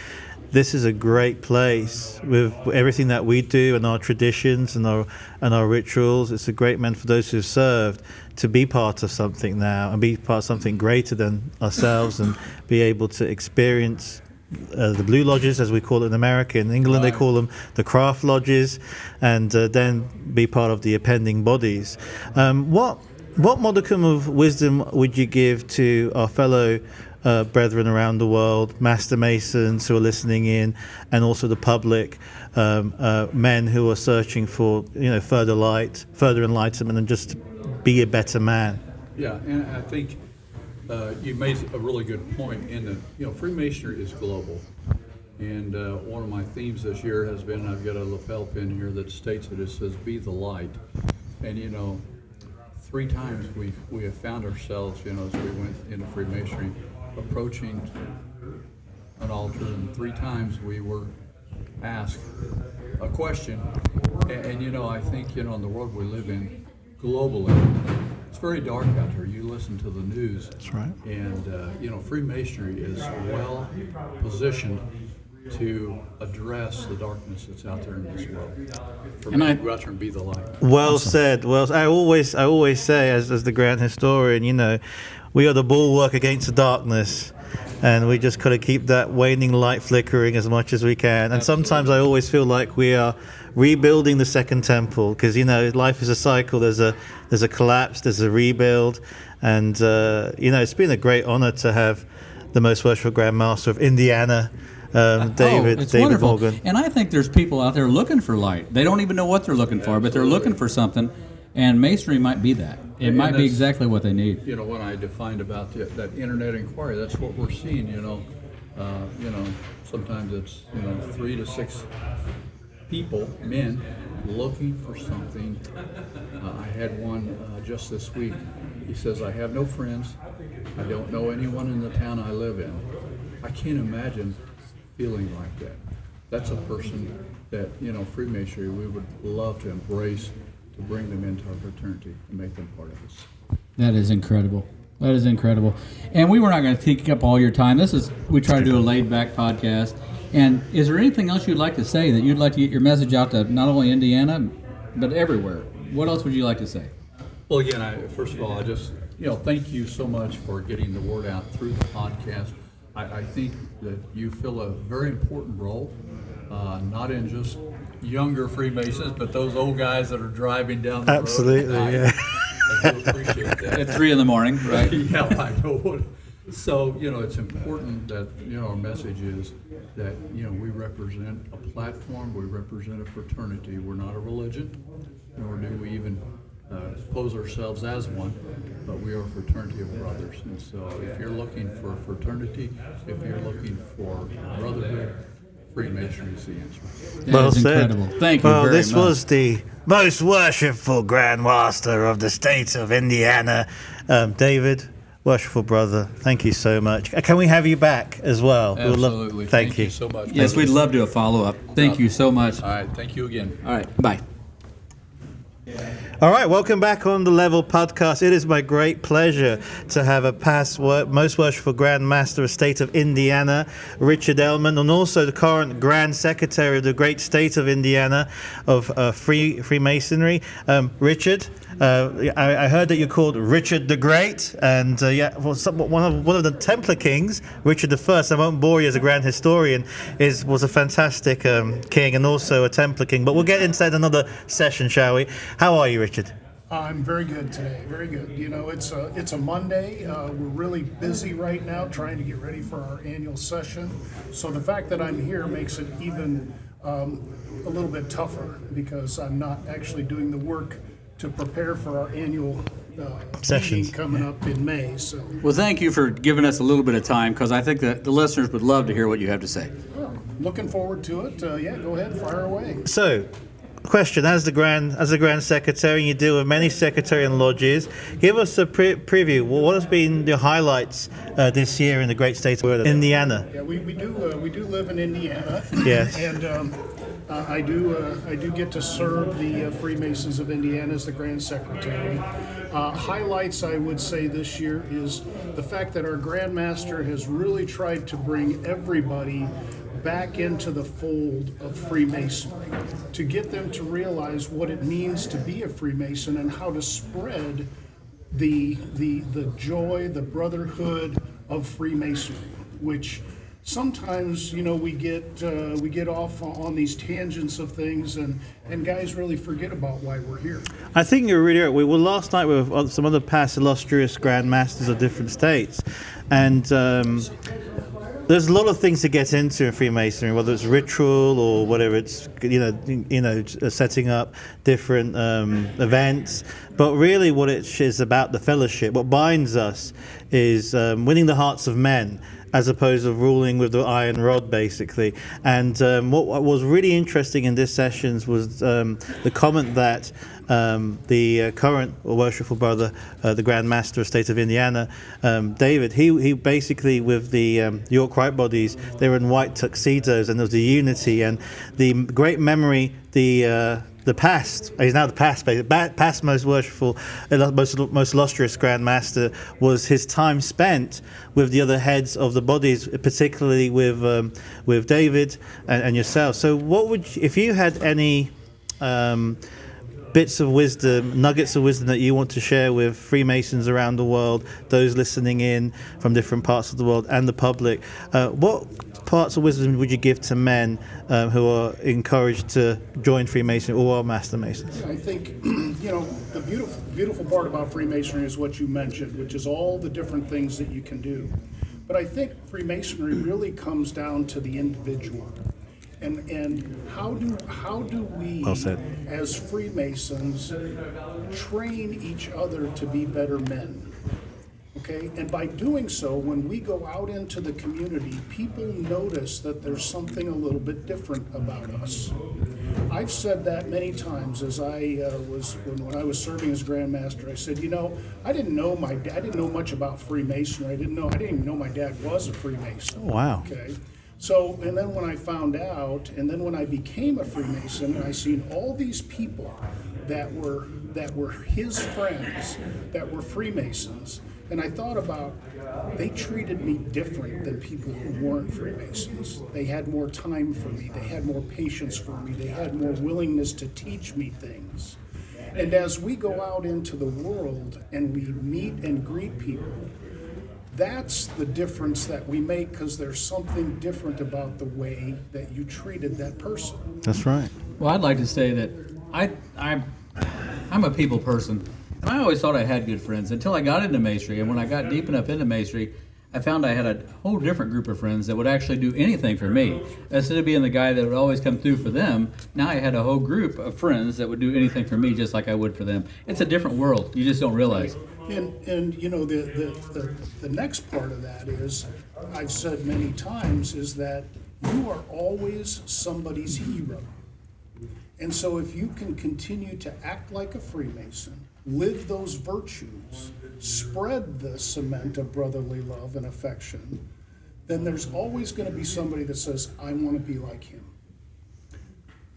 this is a great place with everything that we do and our traditions and our rituals. It's a great meant for those who've served to be part of something now and be part of something greater than ourselves and be able to experience the Blue Lodges, as we call it in America. In England, Right. they call them the Craft Lodges, and then be part of the appending bodies. What modicum of wisdom would you give to our fellow brethren around the world, Master Masons who are listening in, and also the public, men who are searching for further light, further enlightenment, and just be a better man? Yeah, and I think you made a really good point in that, Freemasonry is global. And one of my themes this year has been, I've got a lapel pin here that states it says, be the light. And, 3 times we have found ourselves, as we went into Freemasonry, approaching an altar, and 3 times we were asked a question. And I think, in the world we live in, globally, it's very dark out there. You listen to the news. That's right. And, Freemasonry is well positioned to address the darkness that's out there in this world. For me to go out there and be the light. Well said. Well, I always say, as the grand historian, we are the bulwark against the darkness, and we just gotta keep that waning light flickering as much as we can. And sometimes I always feel like we are rebuilding the second temple, because life is a cycle. There's a collapse, there's a rebuild, and it's been a great honor to have the Most Worshipful Grand Master of Indiana, David wonderful. Morgan. And I think there's people out there looking for light. They don't even know what they're looking for, but they're looking for something, and Masonry might be that. It might be exactly what they need. When I defined about that internet inquiry, that's what we're seeing. Sometimes it's 3 to 6 people, men, looking for something. I had one just this week. He says, I have no friends. I don't know anyone in the town I live in. I can't imagine feeling like that. That's a person that, Freemasonry, we would love to embrace, to bring them into our fraternity and make them part of us. That is incredible. That is incredible. And we were not going to take up all your time. We try to do a laid-back podcast. And is there anything else you'd like to say that you'd like to get your message out to not only Indiana, but everywhere? What else would you like to say? Well, again, first of all, I just, thank you so much for getting the word out through the podcast. I think that you fill a very important role, not in just younger Freemasons, but those old guys that are driving down the road. Absolutely, yeah. I do appreciate that. At 3 a.m, right? Yeah, I know. So, it's important that, our message is that, we represent a platform, we represent a fraternity. We're not a religion, nor do we even pose ourselves as one, but we are a fraternity of brothers. And so if you're looking for fraternity, if you're looking for brotherhood, Freemasonry is the answer. That is incredible. Thank you very much. This was the Most Worshipful Grand Master of the state of Indiana, David Worshipful brother, thank you so much. Can we have you back as well? We would love- Absolutely. Thank you. so much. Yes, we'd love to do a follow-up. Thank you so much. All right, thank you again. All right, bye. All right, welcome back on the Level Podcast. It is my great pleasure to have a Most Worshipful Grand Master of State of Indiana, Richard Elman, and also the current Grand Secretary of the great state of Indiana of Freemasonry. Richard, I heard that you're called Richard the Great, and one of the Templar kings, Richard I. I won't bore you as a grand historian. Was a fantastic king and also a Templar king. But we'll get into that in another session, shall we? How are you, Richard? I'm very good today, very good. You know, it's a Monday. We're really busy right now trying to get ready for our annual session. So the fact that I'm here makes it even a little bit tougher because I'm not actually doing the work to prepare for our annual Sessions. meeting coming up in May. So, Well, thank you for giving us a little bit of time because I think that the listeners would love to hear what you have to say. well, looking forward to it. Yeah, go ahead, fire away. So, question: as the Grand Secretary, you deal with many secretarian lodges. Give us a preview. What has been the highlights this year in the great state of Indiana? Yeah, we do live in Indiana. Yes. And I do get to serve the Freemasons of Indiana as the Grand Secretary. Highlights, I would say, this year is the fact that our Grand Master has really tried to bring everybody back into the fold of Freemasonry, to get them to realize what it means to be a Freemason and how to spread the joy, the brotherhood of Freemasonry, which sometimes, you know, we get off on these tangents of things, and guys really forget about why we're here. I think you're really right. We were last night with some other past illustrious Grand Masters of different states, and there's a lot of things to get into in Freemasonry, whether it's ritual or whatever it's setting up different events. But really, what it is about the fellowship. What binds us is winning the hearts of men, as opposed to ruling with the iron rod, basically. And what was really interesting in this sessions was the comment that the current worshipful brother, the Grand Master of State of Indiana, David, he basically, with the York Rite bodies, they were in white tuxedos, and there was the unity and the great memory, the past, he's now the past most worshipful, most illustrious Grand Master, was his time spent with the other heads of the bodies, particularly with David and yourself. So what would if you had any bits of wisdom, nuggets of wisdom that you want to share with Freemasons around the world, those listening in from different parts of the world and the public, what parts of wisdom would you give to men who are encouraged to join Freemasonry or are Master Masons? I think, the beautiful part about Freemasonry is what you mentioned, which is all the different things that you can do. But I think Freemasonry really comes down to the individual. And how do we, Well said. as Freemasons, train each other to be better men? Okay, and by doing so, when we go out into the community, people notice that there's something a little bit different about us. I've said that many times as when I was serving as Grand Master. I said, I didn't know much about Freemasonry. I didn't even know my dad was a Freemason. Oh, wow. Okay. So, and then when I found out, and then when I became a Freemason, I seen all these people that were his friends, that were Freemasons, and I thought about, they treated me different than people who weren't Freemasons. They had more time for me, they had more patience for me, they had more willingness to teach me things. And as we go out into the world and we meet and greet people, that's the difference that we make, because there's something different about the way that you treated that person. That's right. Well, I'd like to say that I'm a people person. And I always thought I had good friends until I got into Masonry. And when I got deep enough into Masonry, I found I had a whole different group of friends that would actually do anything for me. Instead of being the guy that would always come through for them, now I had a whole group of friends that would do anything for me just like I would for them. It's a different world. You just don't realize. And the next part of that is, I've said many times, is that you are always somebody's hero. And so if you can continue to act like a Freemason, live those virtues, spread the cement of brotherly love and affection, then there's always going to be somebody that says, I want to be like him.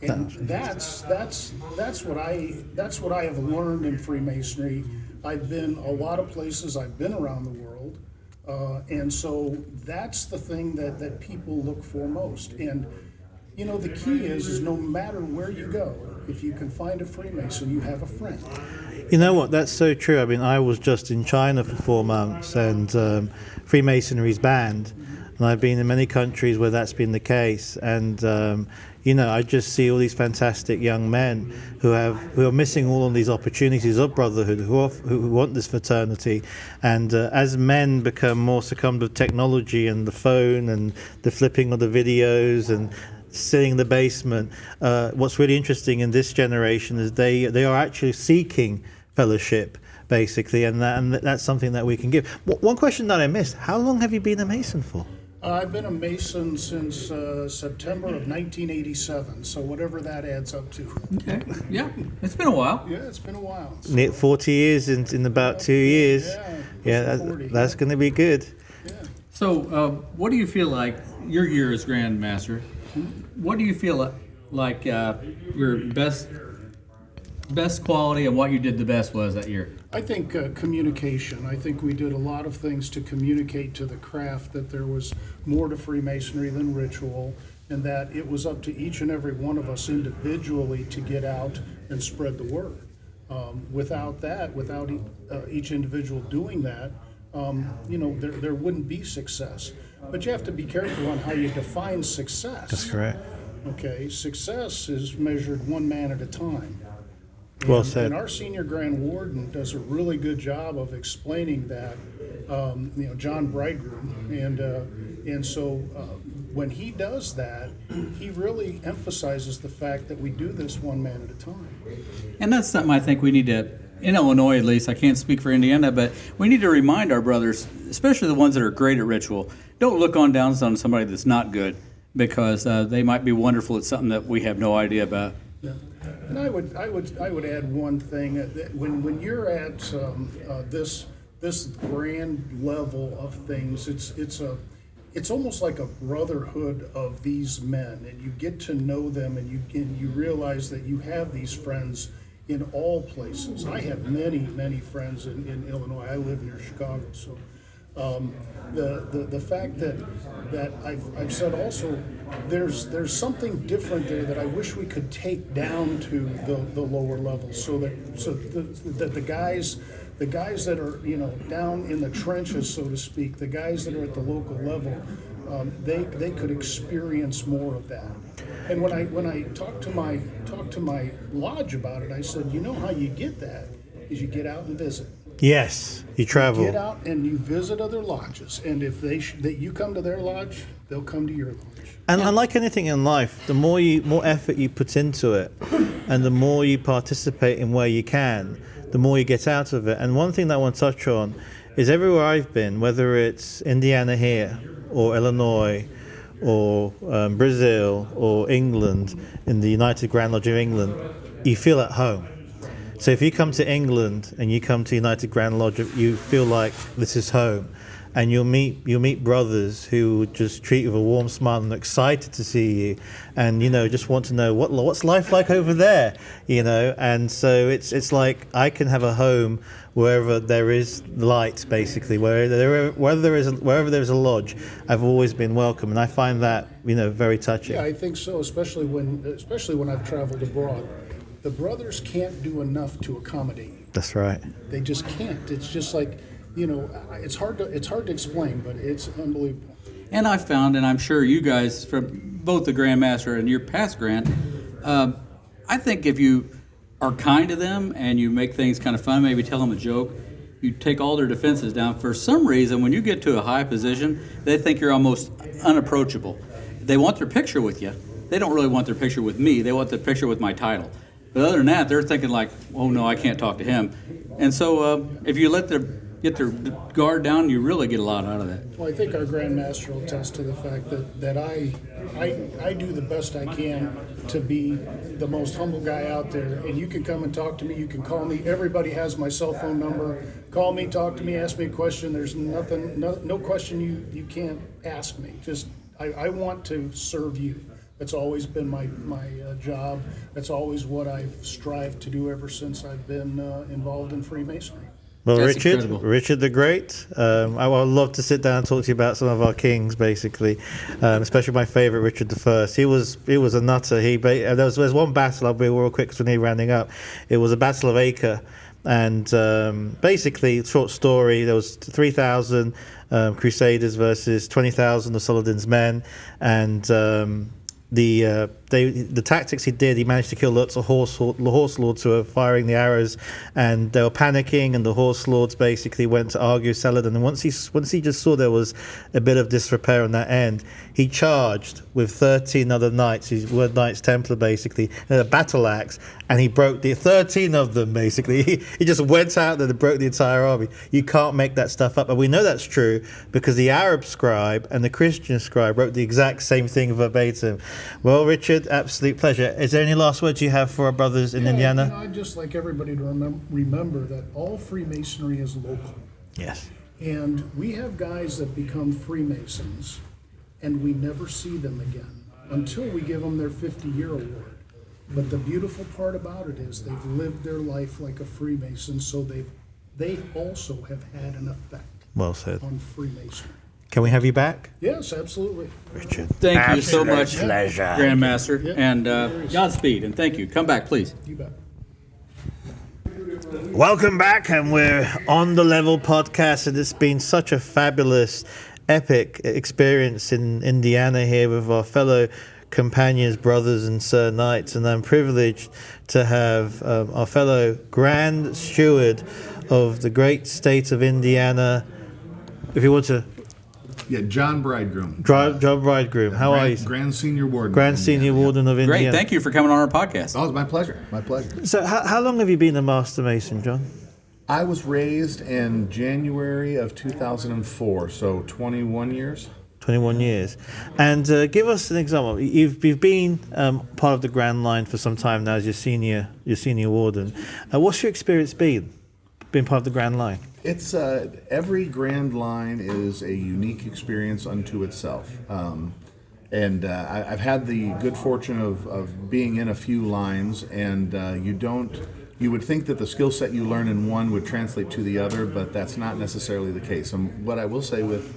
And that's what I have learned in Freemasonry. I've been a lot of places, I've been around the world, and so that's the thing that people look for most. And you know, the key is no matter where you go, if you can find a Freemason, you have a friend. You know what? That's so true. I mean, I was just in China for 4 months, and Freemasonry's banned, and I've been in many countries where that's been the case. And you know, I just see all these fantastic young men who are missing all of these opportunities of brotherhood, who want this fraternity. And as men become more succumbed to technology and the phone and the flipping of the videos and sitting in the basement, what's really interesting in this generation is they are actually seeking fellowship, basically, and that's something that we can give. One question that I missed: how long have you been a Mason for? I've been a Mason since September of 1987, so whatever that adds up to. Okay. Yeah, it's been a while. Yeah, it's been a while. Near 40 years in about 2 years. Yeah, that's going to be good. Yeah. So, what do you feel like your year as Grand Master? What do you feel like your best quality and what you did the best was that year? I think communication. I think we did a lot of things to communicate to the craft that there was more to Freemasonry than ritual, and that it was up to each and every one of us individually to get out and spread the word. Without each individual doing that, you know, there wouldn't be success. But you have to be careful on how you define success. That's correct. Okay, success is measured one man at a time. Well said. And our senior Grand Warden does a really good job of explaining that, you know, John Bridegroom. And so when he does that, he really emphasizes the fact that we do this one man at a time. And that's something I think we need to, in Illinois at least, I can't speak for Indiana, but we need to remind our brothers, especially the ones that are great at ritual, don't look on down on somebody that's not good, because they might be wonderful at something that we have no idea about. Yeah. And I would add one thing, that when you're at this grand level of things, it's almost like a brotherhood of these men, and you get to know them, and you realize that you have these friends in all places. I have many friends in Illinois. I live near Chicago, so the fact that I've said also, there's something different there that I wish we could take down to the lower levels, so that the guys that are, you know, down in the trenches, so to speak, the guys that are at the local level, they could experience more of that. And when I talked to my lodge about it, I said, you know how you get that is you get out and visit. Yes, you travel. You get out and you visit other lodges, and if that you come to their lodge, they'll come to your lodge. And like anything in life, the more effort you put into it, and the more you participate in where you can, the more you get out of it. And one thing that I want to touch on is everywhere I've been, whether it's Indiana here, or Illinois, or Brazil, or England, in the United Grand Lodge of England, you feel at home. So if you come to England and you come to United Grand Lodge, you feel like this is home, and you'll meet brothers who just treat you with a warm smile and are excited to see you, and you know, just want to know what's life like over there, you know. And so it's like I can have a home wherever there is light, basically, wherever there's a lodge. I've always been welcome, and I find that, you know, very touching. Yeah, I think so, especially when I've traveled abroad. The brothers can't do enough to accommodate you. That's right. They just can't. It's just like, you know, it's hard to explain, but it's unbelievable. And I found, and I'm sure you guys, from both the Grand Master and your past Grand, I think if you are kind to them and you make things kind of fun, maybe tell them a joke, you take all their defenses down. For some reason, when you get to a high position, they think you're almost unapproachable. They want their picture with you. They don't really want their picture with me. They want their picture with my title. But other than that, they're thinking like, oh no, I can't talk to him. And so if you let get their guard down, you really get a lot out of that. Well, I think our Grand Master will attest to the fact that I do the best I can to be the most humble guy out there. And you can come and talk to me. You can call me. Everybody has my cell phone number. Call me, talk to me, ask me a question. There's nothing, no question you can't ask me. Just I want to serve you. That's always been my job. That's always what I've strived to do ever since I've been involved in Freemasonry. Well, That's Richard, incredible. Richard the Great. I would love to sit down and talk to you about some of our kings, basically, especially my favorite, Richard I. He was a nutter. There's one battle. I'll be real quick because we're rounding up. It was a battle of Acre, and basically, short story. There was 3,000 Crusaders versus 20,000 of Saladin's men, and the tactics he did, he managed to kill lots of horse lords who were firing the arrows, and they were panicking, and the horse lords basically went to argue with Saladin. And once he just saw there was a bit of disrepair on that end, he charged with 13 other knights. He were Knights Templar basically, and a battle axe, and he broke the 13 of them basically. He just went out there and broke the entire army. You can't make that stuff up, and we know that's true because the Arab scribe and the Christian scribe wrote the exact same thing verbatim. Well, Richard, absolute pleasure. Is there any last words you have for our brothers in Indiana? I'd just like everybody to remember that all Freemasonry is local. Yes. And we have guys that become Freemasons, and we never see them again until we give them their 50-year award. But the beautiful part about it is they've lived their life like a Freemason, so they also have had an effect Well said. on Freemasonry. Can we have you back, Yes, absolutely. Richard? Thank you so much, pleasure. Grand Master, Yeah. and Godspeed, and thank you. Come back, please. You bet. Welcome back, and we're on the Level podcast, and it's been such a fabulous, epic experience in Indiana here with our fellow companions, brothers, and Sir Knights, and I'm privileged to have our fellow Grand Steward of the great state of Indiana. If you want to, Yeah, John Bridegroom. John Bridegroom, how are you? Grand Senior Warden. Grand Senior Warden of Indiana. Great, thank you for coming on our podcast. Oh, it's my pleasure. My pleasure. So, how long have you been a Master Mason, John? I was raised in January of 2004, so 21 years. 21 years. And give us an example. You've been part of the Grand Line for some time now as your senior warden. What's your experience been part of the Grand Line? It's every Grand Line is a unique experience unto itself. And I've had the good fortune of being in a few lines, and you would think that the skill set you learn in one would translate to the other, but that's not necessarily the case. And what I will say with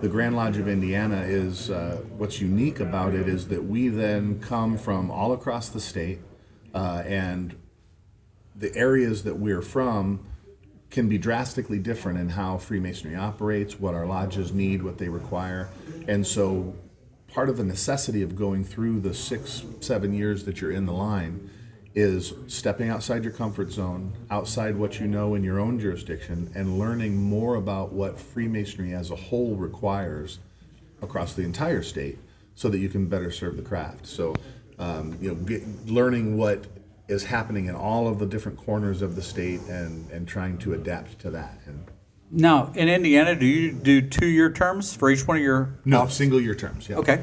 the Grand Lodge of Indiana is what's unique about it is that we then come from all across the state, and the areas that we're from can be drastically different in how Freemasonry operates, what our lodges need, what they require. And so part of the necessity of going through the 6-7 years that you're in the line is stepping outside your comfort zone, outside what you know in your own jurisdiction, and learning more about what Freemasonry as a whole requires across the entire state so that you can better serve the craft. So, learning what is happening in all of the different corners of the state and trying to adapt to that. And Now, in Indiana, do you do 2-year terms for each one of your... no, single-year terms, yeah. Okay.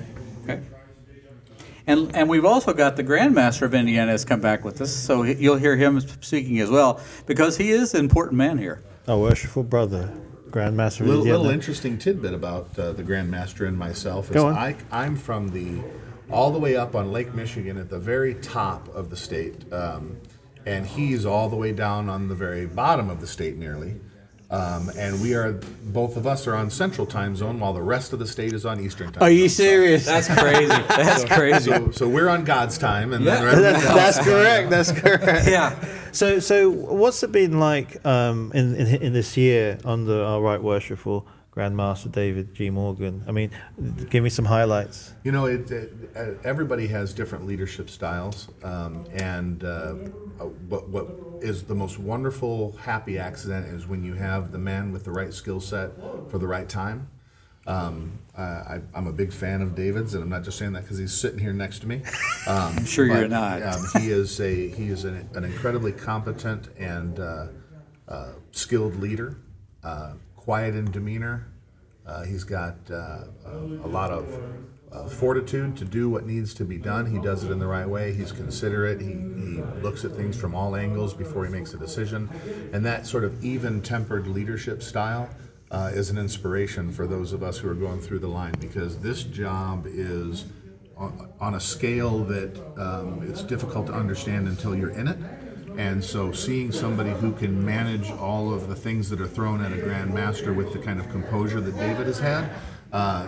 And we've also got the Grand Master of Indiana has come back with us, so you'll hear him speaking as well, because he is an important man here. Our worshipful brother, Grand Master of A Indiana. little interesting tidbit about the Grand Master and myself is Go on. I'm from all the way up on Lake Michigan at the very top of the state, and he's all the way down on the very bottom of the state nearly. And both of us are on Central Time Zone while the rest of the state is on Eastern Time Zone. Are you serious? That's crazy. That's crazy. So we're on God's time, and then That's correct. That's correct. Yeah. So what's it been like in this year under our Right Worshipful Grand Master David G. Morgan? I mean, give me some highlights. You know, everybody has different leadership styles, and what is the most wonderful, happy accident is when you have the man with the right skill set for the right time. I'm a big fan of David's, and I'm not just saying that because he's sitting here next to me. I'm sure you're not. He is an incredibly competent and skilled leader. quiet in demeanor. He's got a lot of fortitude to do what needs to be done. He does it in the right way. He's considerate. He looks at things from all angles before he makes a decision. And that sort of even-tempered leadership style is an inspiration for those of us who are going through the line, because this job is on a scale that it's difficult to understand until you're in it. And so seeing somebody who can manage all of the things that are thrown at a Grand Master with the kind of composure that David has had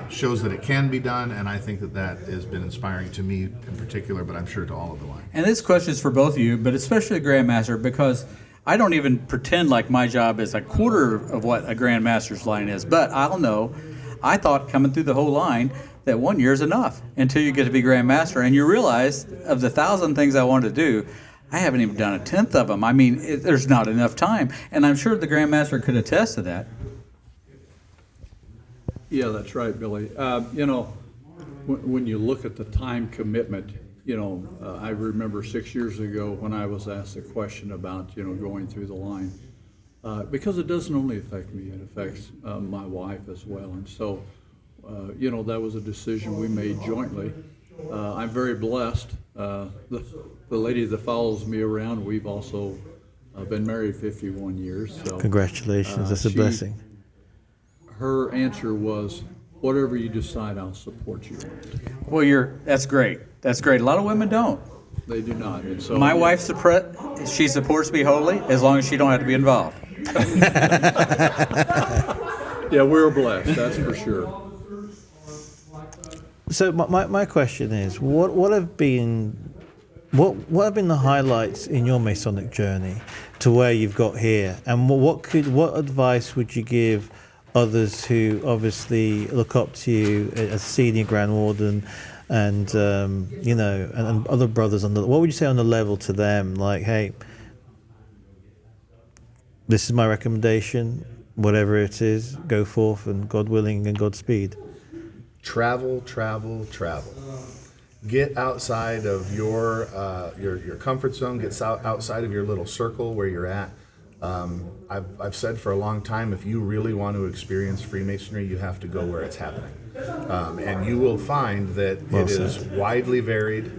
shows that it can be done, and I think that has been inspiring to me in particular, but I'm sure to all of the line. And this question is for both of you, but especially the Grand Master, because I don't even pretend like my job is a quarter of what a Grand Master's line is, but I'll know, I thought coming through the whole line that 1 year is enough until you get to be Grand Master, and you realize of the 1,000 things I wanted to do, I haven't even done a tenth of them. I mean, there's not enough time. And I'm sure the Grand Master could attest to that. Yeah, that's right, Billy. When you look at the time commitment, I remember 6 years ago when I was asked a question about, going through the line. Because it doesn't only affect me, it affects my wife as well. And so, that was a decision we made jointly. I'm very blessed. The lady that follows me around, we've also been married 51 years. So Congratulations, that's a blessing. her answer was, whatever you decide, I'll support you. Well, that's great. That's great. A lot of women don't. They do not. And so My wife, she supports me wholly as long as she don't have to be involved. yeah, we're blessed, that's for sure. So my question is, what have been the highlights in your Masonic journey to where you've got here, and what advice would you give others who obviously look up to you as senior Grand Warden, and and other brothers what would you say on the level to them? Like, hey, this is my recommendation. Whatever it is, go forth, and God willing, and Godspeed. Travel, travel, travel. Get outside of your comfort zone. Get outside of your little circle where you're at. I've said for a long time, if you really want to experience Freemasonry, you have to go where it's happening, and you will find that it is widely varied,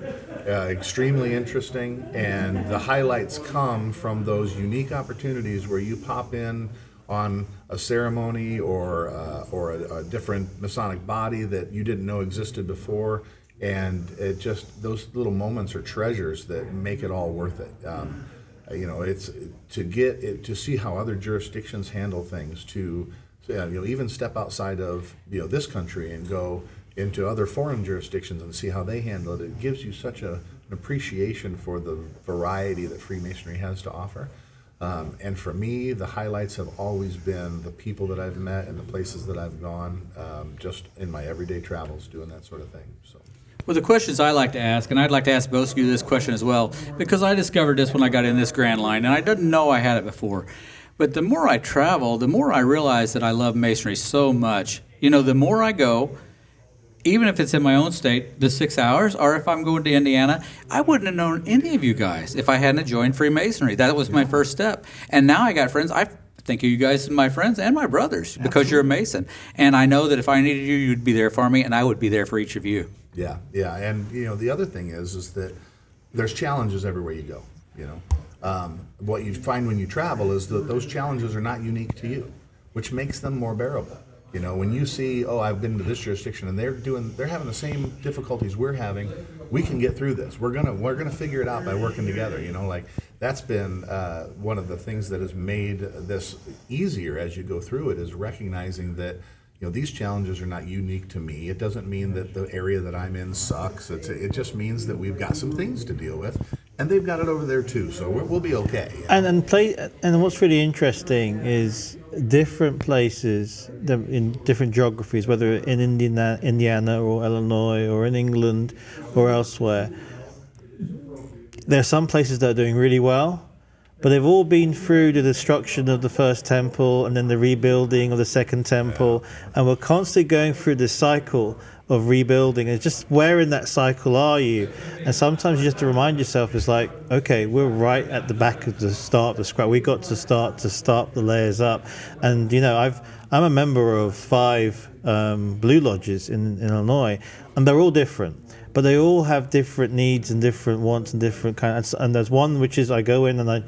extremely interesting, and the highlights come from those unique opportunities where you pop in on a ceremony or a different Masonic body that you didn't know existed before, and it just, those little moments are treasures that make it all worth it. It's to see how other jurisdictions handle things, to even step outside of this country and go into other foreign jurisdictions and see how they handle it. It gives you such an appreciation for the variety that Freemasonry has to offer. And for me, the highlights have always been the people that I've met and the places that I've gone, just in my everyday travels, doing that sort of thing. So. Well, the questions I like to ask, and I'd like to ask both of you this question as well, because I discovered this when I got in this Grand Line, and I didn't know I had it before. But the more I travel, the more I realize that I love Masonry so much. The more I go, even if it's in my own state, the 6 hours, or if I'm going to Indiana, I wouldn't have known any of you guys if I hadn't joined Freemasonry. That was my first step. And now I got friends. I think of you guys as my friends and my brothers because you're a Mason. And I know that if I needed you, you'd be there for me, and I would be there for each of you. Yeah. And the other thing is that there's challenges everywhere you go. What you find when you travel is that those challenges are not unique to you, which makes them more bearable. When you see, I've been to this jurisdiction and they're having the same difficulties we're having, we can get through this. We're gonna figure it out by working together. That's been one of the things that has made this easier as you go through it, is recognizing that these challenges are not unique to me. It doesn't mean that the area that I'm in sucks. It just means that we've got some things to deal with, and they've got it over there too. So we'll be okay. And what's really interesting is different places in different geographies, whether in Indiana or Illinois or in England or elsewhere. There are some places that are doing really well, but they've all been through the destruction of the first temple and then the rebuilding of the second temple, and we're constantly going through this cycle of rebuilding. And just where in that cycle are you? And sometimes you just have to remind yourself, it's like, okay, we're right at the back of the start of the scrap. We got to start the layers up. And you know, I'm a member of 5 Blue Lodges in Illinois, and they're all different, but they all have different needs and different wants and different kinds. And there's one which is, I go in and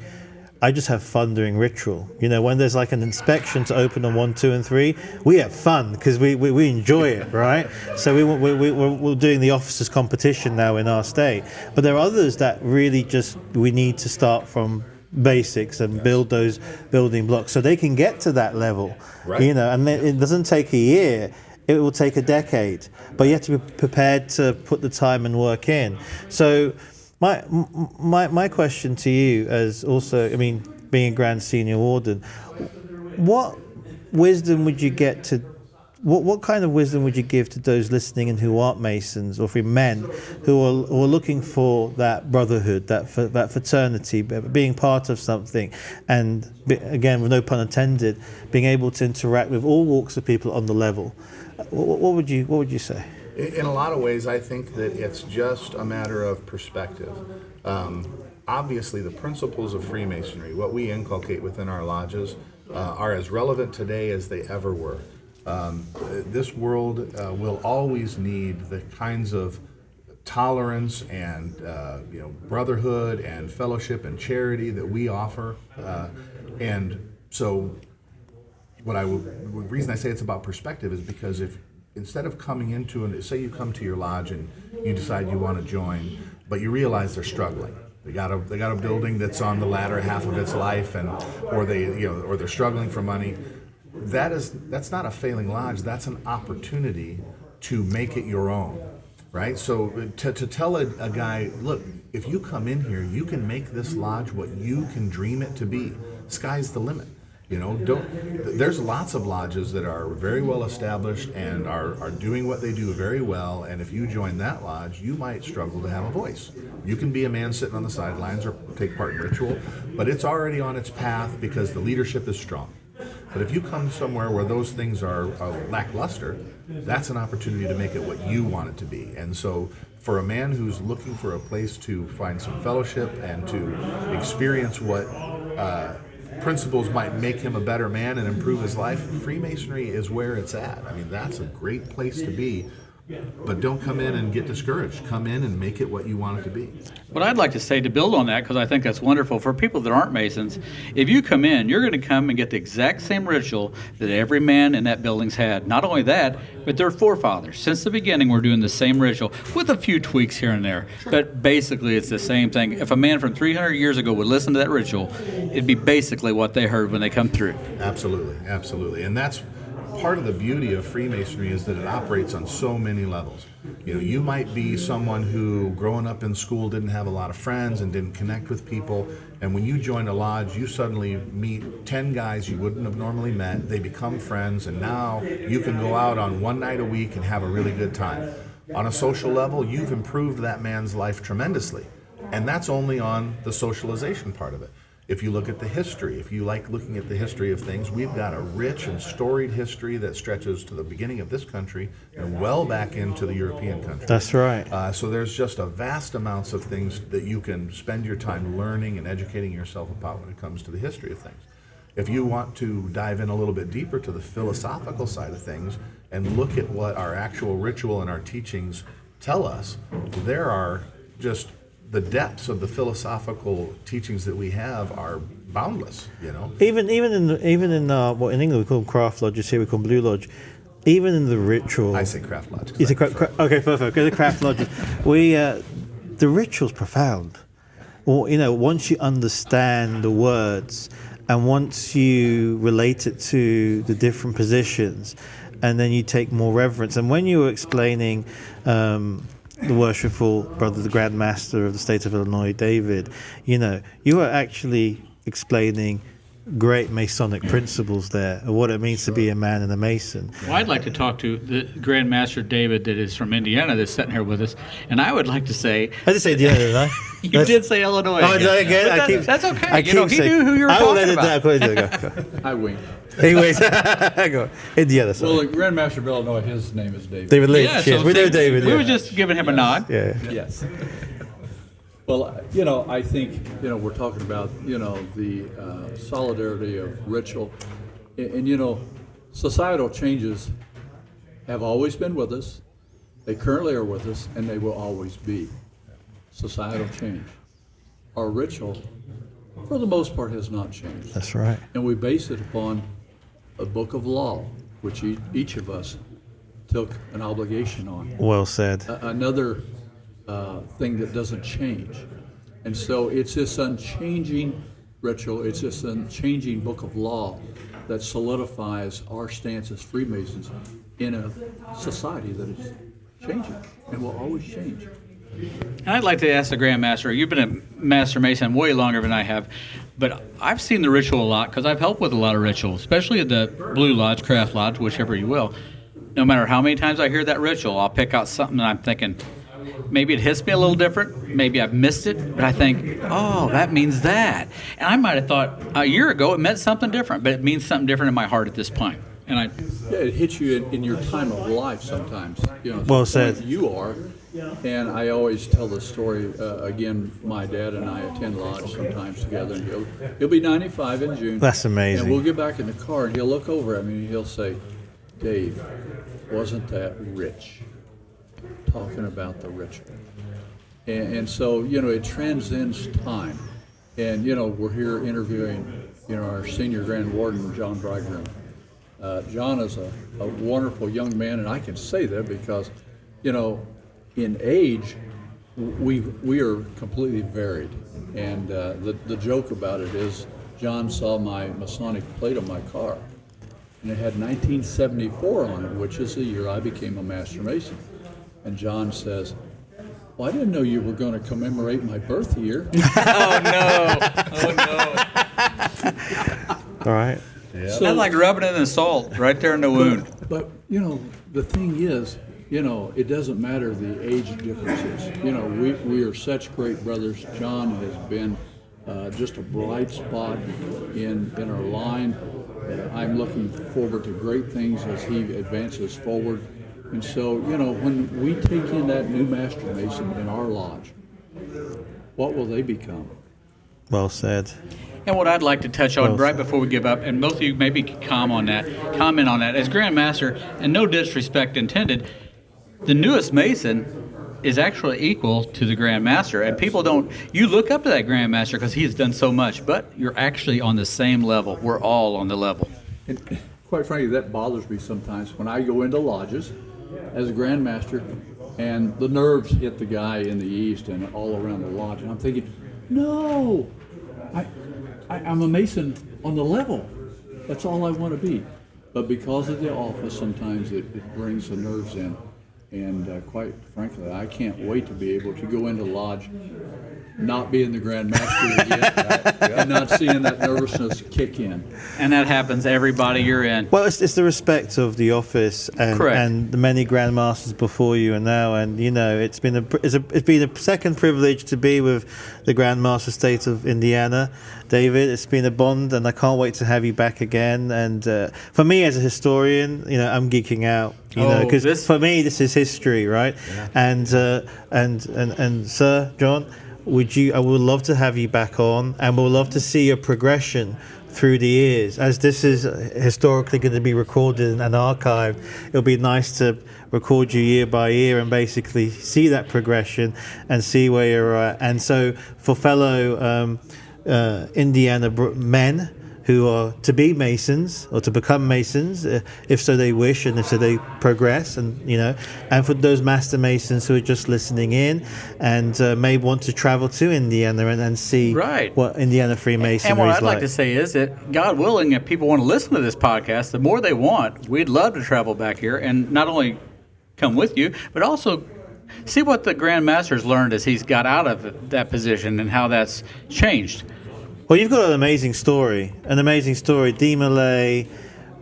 I just have fun doing ritual. You know, when there's like an inspection to open on 1, 2, and 3, we have fun because we enjoy it, right? So we're doing the officers' competition now in our state. But there are others that really just, we need to start from basics and build those building blocks so they can get to that level, Right. You know, and it doesn't take a year. It will take a decade, but you have to be prepared to put the time and work in. So my question to you as also, I mean, being a Grand Senior Warden, what wisdom would you get to, what kind of wisdom would you give to those listening and who aren't Masons, or for men who are looking for that brotherhood, that fraternity, being part of something, and again, with no pun intended, being able to interact with all walks of people on the level? What would you say? In a lot of ways, I think that it's just a matter of perspective. Obviously, the principles of Freemasonry, what we inculcate within our lodges, are as relevant today as they ever were. This world will always need the kinds of tolerance and brotherhood and fellowship and charity that we offer. And so the reason I say it's about perspective is because if instead of coming into say you come to your lodge and you decide you want to join, but you realize they're struggling. They got a building that's on the latter half of its life, or they're struggling for money. That's not a failing lodge. That's an opportunity to make it your own, right? So to tell a guy, look, if you come in here, you can make this lodge what you can dream it to be. Sky's the limit. You know, there's lots of lodges that are very well established and are doing what they do very well, and if you join that lodge, you might struggle to have a voice. You can be a man sitting on the sidelines or take part in ritual, but it's already on its path because the leadership is strong. But if you come somewhere where those things are lackluster, that's an opportunity to make it what you want it to be. And so for a man who's looking for a place to find some fellowship and to experience what principles might make him a better man and improve his life, Freemasonry is where it's at. I mean, that's a great place to be. But don't come in and get discouraged. Come in and make it what you want it to be. What I'd like to say to build on that, because I think that's wonderful, for people that aren't Masons, if you come in, you're going to come and get the exact same ritual that every man in that building's had. Not only that, but their forefathers. Since the beginning, we're doing the same ritual with a few tweaks here and there. Sure. But basically, it's the same thing. If a man from 300 years ago would listen to that ritual, it'd be basically what they heard when they come through. Absolutely, absolutely. And that's part of the beauty of Freemasonry, is that it operates on so many levels. You know, you might be someone who growing up in school didn't have a lot of friends and didn't connect with people, and when you join a lodge, you suddenly meet 10 guys you wouldn't have normally met. They become friends, and now you can go out on one night a week and have a really good time. On a social level, you've improved that man's life tremendously, and that's only on the socialization part of it. If you look at the history, if you like looking at the history of things, we've got a rich and storied history that stretches to the beginning of this country and well back into the European countries. That's right. So there's just a vast amounts of things that you can spend your time learning and educating yourself about when it comes to the history of things. If you want to dive in a little bit deeper to the philosophical side of things and look at what our actual ritual and our teachings tell us, there are just the depths of the philosophical teachings that we have are boundless, you know. Even in what in England we call them craft lodges, here we call them Blue Lodge. Even in the ritual, I say craft lodge. You say okay, perfect. Go to craft lodges. The ritual's profound. Or once you understand the words, and once you relate it to the different positions, and then you take more reverence. And when you were explaining the worshipful brother, the Grand Master of the state of Illinois, David, you were actually explaining great Masonic principles there of what it means to be a man and a Mason. Well, I'd like to talk to the Grand Master David that is from Indiana that's sitting here with us, and I would like to say I did say Indiana, didn't I? you did say Illinois. Oh, did I again? But that's okay. I You know, he saying- knew who you were I will talking edit about. that. Go. I wink. Anyways, go. Indiana. Sorry. Well, the Grand Master of Illinois, his name is David. David Lynch. Yeah, yes, so we know see, David. We yeah. were just giving him a nod. Yeah. Yes. Well, I think, we're talking about, the solidarity of ritual. And, societal changes have always been with us. They currently are with us, and they will always be. Societal change. Our ritual, for the most part, has not changed. That's right. And we base it upon a book of law, which each of us took an obligation on. Well said. Another thing that doesn't change. And so it's this unchanging ritual, it's this unchanging book of law that solidifies our stance as Freemasons in a society that is changing and will always change. And I'd like to ask the Grand Master, you've been a Master Mason way longer than I have, but I've seen the ritual a lot because I've helped with a lot of rituals, especially at the Blue Lodge, Craft Lodge, whichever you will. No matter how many times I hear that ritual, I'll pick out something that I'm thinking, maybe it hits me a little different, maybe I've missed it, but I think, oh, that means that. And I might have thought a year ago it meant something different, but it means something different in my heart at this point. And Yeah, it hits you in your time of life sometimes. Well the said. point you are. And I always tell the story, again, my dad and I attend lodge sometimes together, and he'll be 95 in June. That's amazing. And we'll get back in the car, and he'll look over at me, and he'll say, Dave, wasn't that rich? Talking about the ritual. And so, it transcends time. And, we're here interviewing, our senior Grand Warden, John Bridegroom. John is a wonderful young man, and I can say that because, in age, we are completely varied. And the joke about it is, John saw my Masonic plate on my car, and it had 1974 on it, which is the year I became a Master Mason. And John says, well, I didn't know you were going to commemorate my birth year. oh no. All right. That's like rubbing it in salt right there in the wound. But, the thing is, it doesn't matter the age differences. We are such great brothers. John has been just a bright spot in our line. I'm looking forward to great things as he advances forward. And so, when we take in that new Master Mason in our lodge, what will they become? Well said. And what I'd like to touch on Well right said. before we give up, and both of you maybe can comment on that, as Grand Master, and no disrespect intended, the newest Mason is actually equal to the Grand Master. And people don't, you look up to that Grand Master because he has done so much, but you're actually on the same level. We're all on the level. And quite frankly, that bothers me sometimes when I go into lodges as a Grand Master and the nerves hit the guy in the east and all around the lodge. And I'm thinking, no, I'm a Mason on the level. That's all I want to be. But because of the office, sometimes it brings the nerves in. And quite frankly, I can't wait to be able to go into lodge, not being the Grand Master again, and not seeing that nervousness kick in. And that happens everybody you're in. Well, it's the respect of the office Correct. and the many Grand Masters before you and now, and it's been a second privilege to be with the Grand Master State of Indiana, David. It's been a bond, and I can't wait to have you back again. And for me as a historian, I'm geeking out, because for me this is history, right? Yeah. And Sir John, I would love to have you back on, and we'll love to see your progression through the years. As this is historically going to be recorded and archived, it'll be nice to record you year by year and basically see that progression and see where you're at. And so for fellow Indiana men who are to be Masons or to become Masons, if so they wish and if so they progress, and and for those Master Masons who are just listening in and may want to travel to Indiana and see what Indiana Freemasonry and what is I'd like to say is that, God willing, if people want to listen to this podcast, the more they want, we'd love to travel back here and not only come with you, but also see what the Grand Master's learned as he's got out of that position and how that's changed. Well, you've got an amazing story. Dee Malay,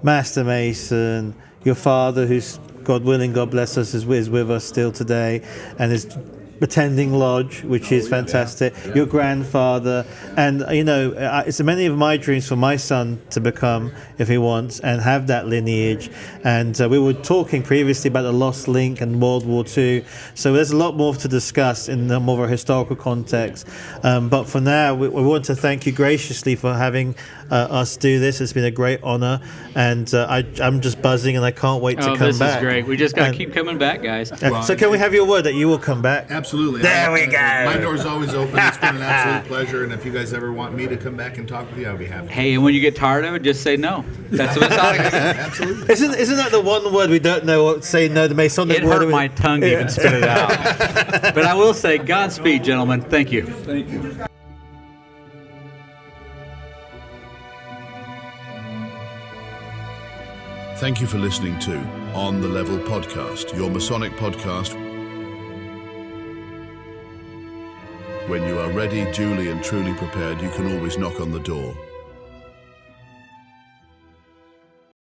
Master Mason, your father, who's, God willing, God bless us, is with us still today, and is attending lodge, which is fantastic. Yeah. Your grandfather, and it's many of my dreams for my son to become, if he wants, and have that lineage. And we were talking previously about the lost link and World War II, so there's a lot more to discuss in the more of a historical context. But for now, we want to thank you graciously for having us do this. It's been a great honor, and I'm just buzzing, and I can't wait to come back. This is great. We just got to keep coming back, guys. So can we have your word that you will come back? Absolutely. There we go. My door's always open. It's been an absolute pleasure, and if you guys ever want me to come back and talk with you, I'll be happy. Hey, and when you get tired of it, just say no. That's what it's all about. Absolutely. Isn't that the one word we don't know what say no, the Masonic it word? It hurt my tongue to even spit it out. But I will say, Godspeed, gentlemen. Thank you. Thank you. Thank you for listening to On the Level Podcast, your Masonic podcast. When you are ready, duly and truly prepared, you can always knock on the door.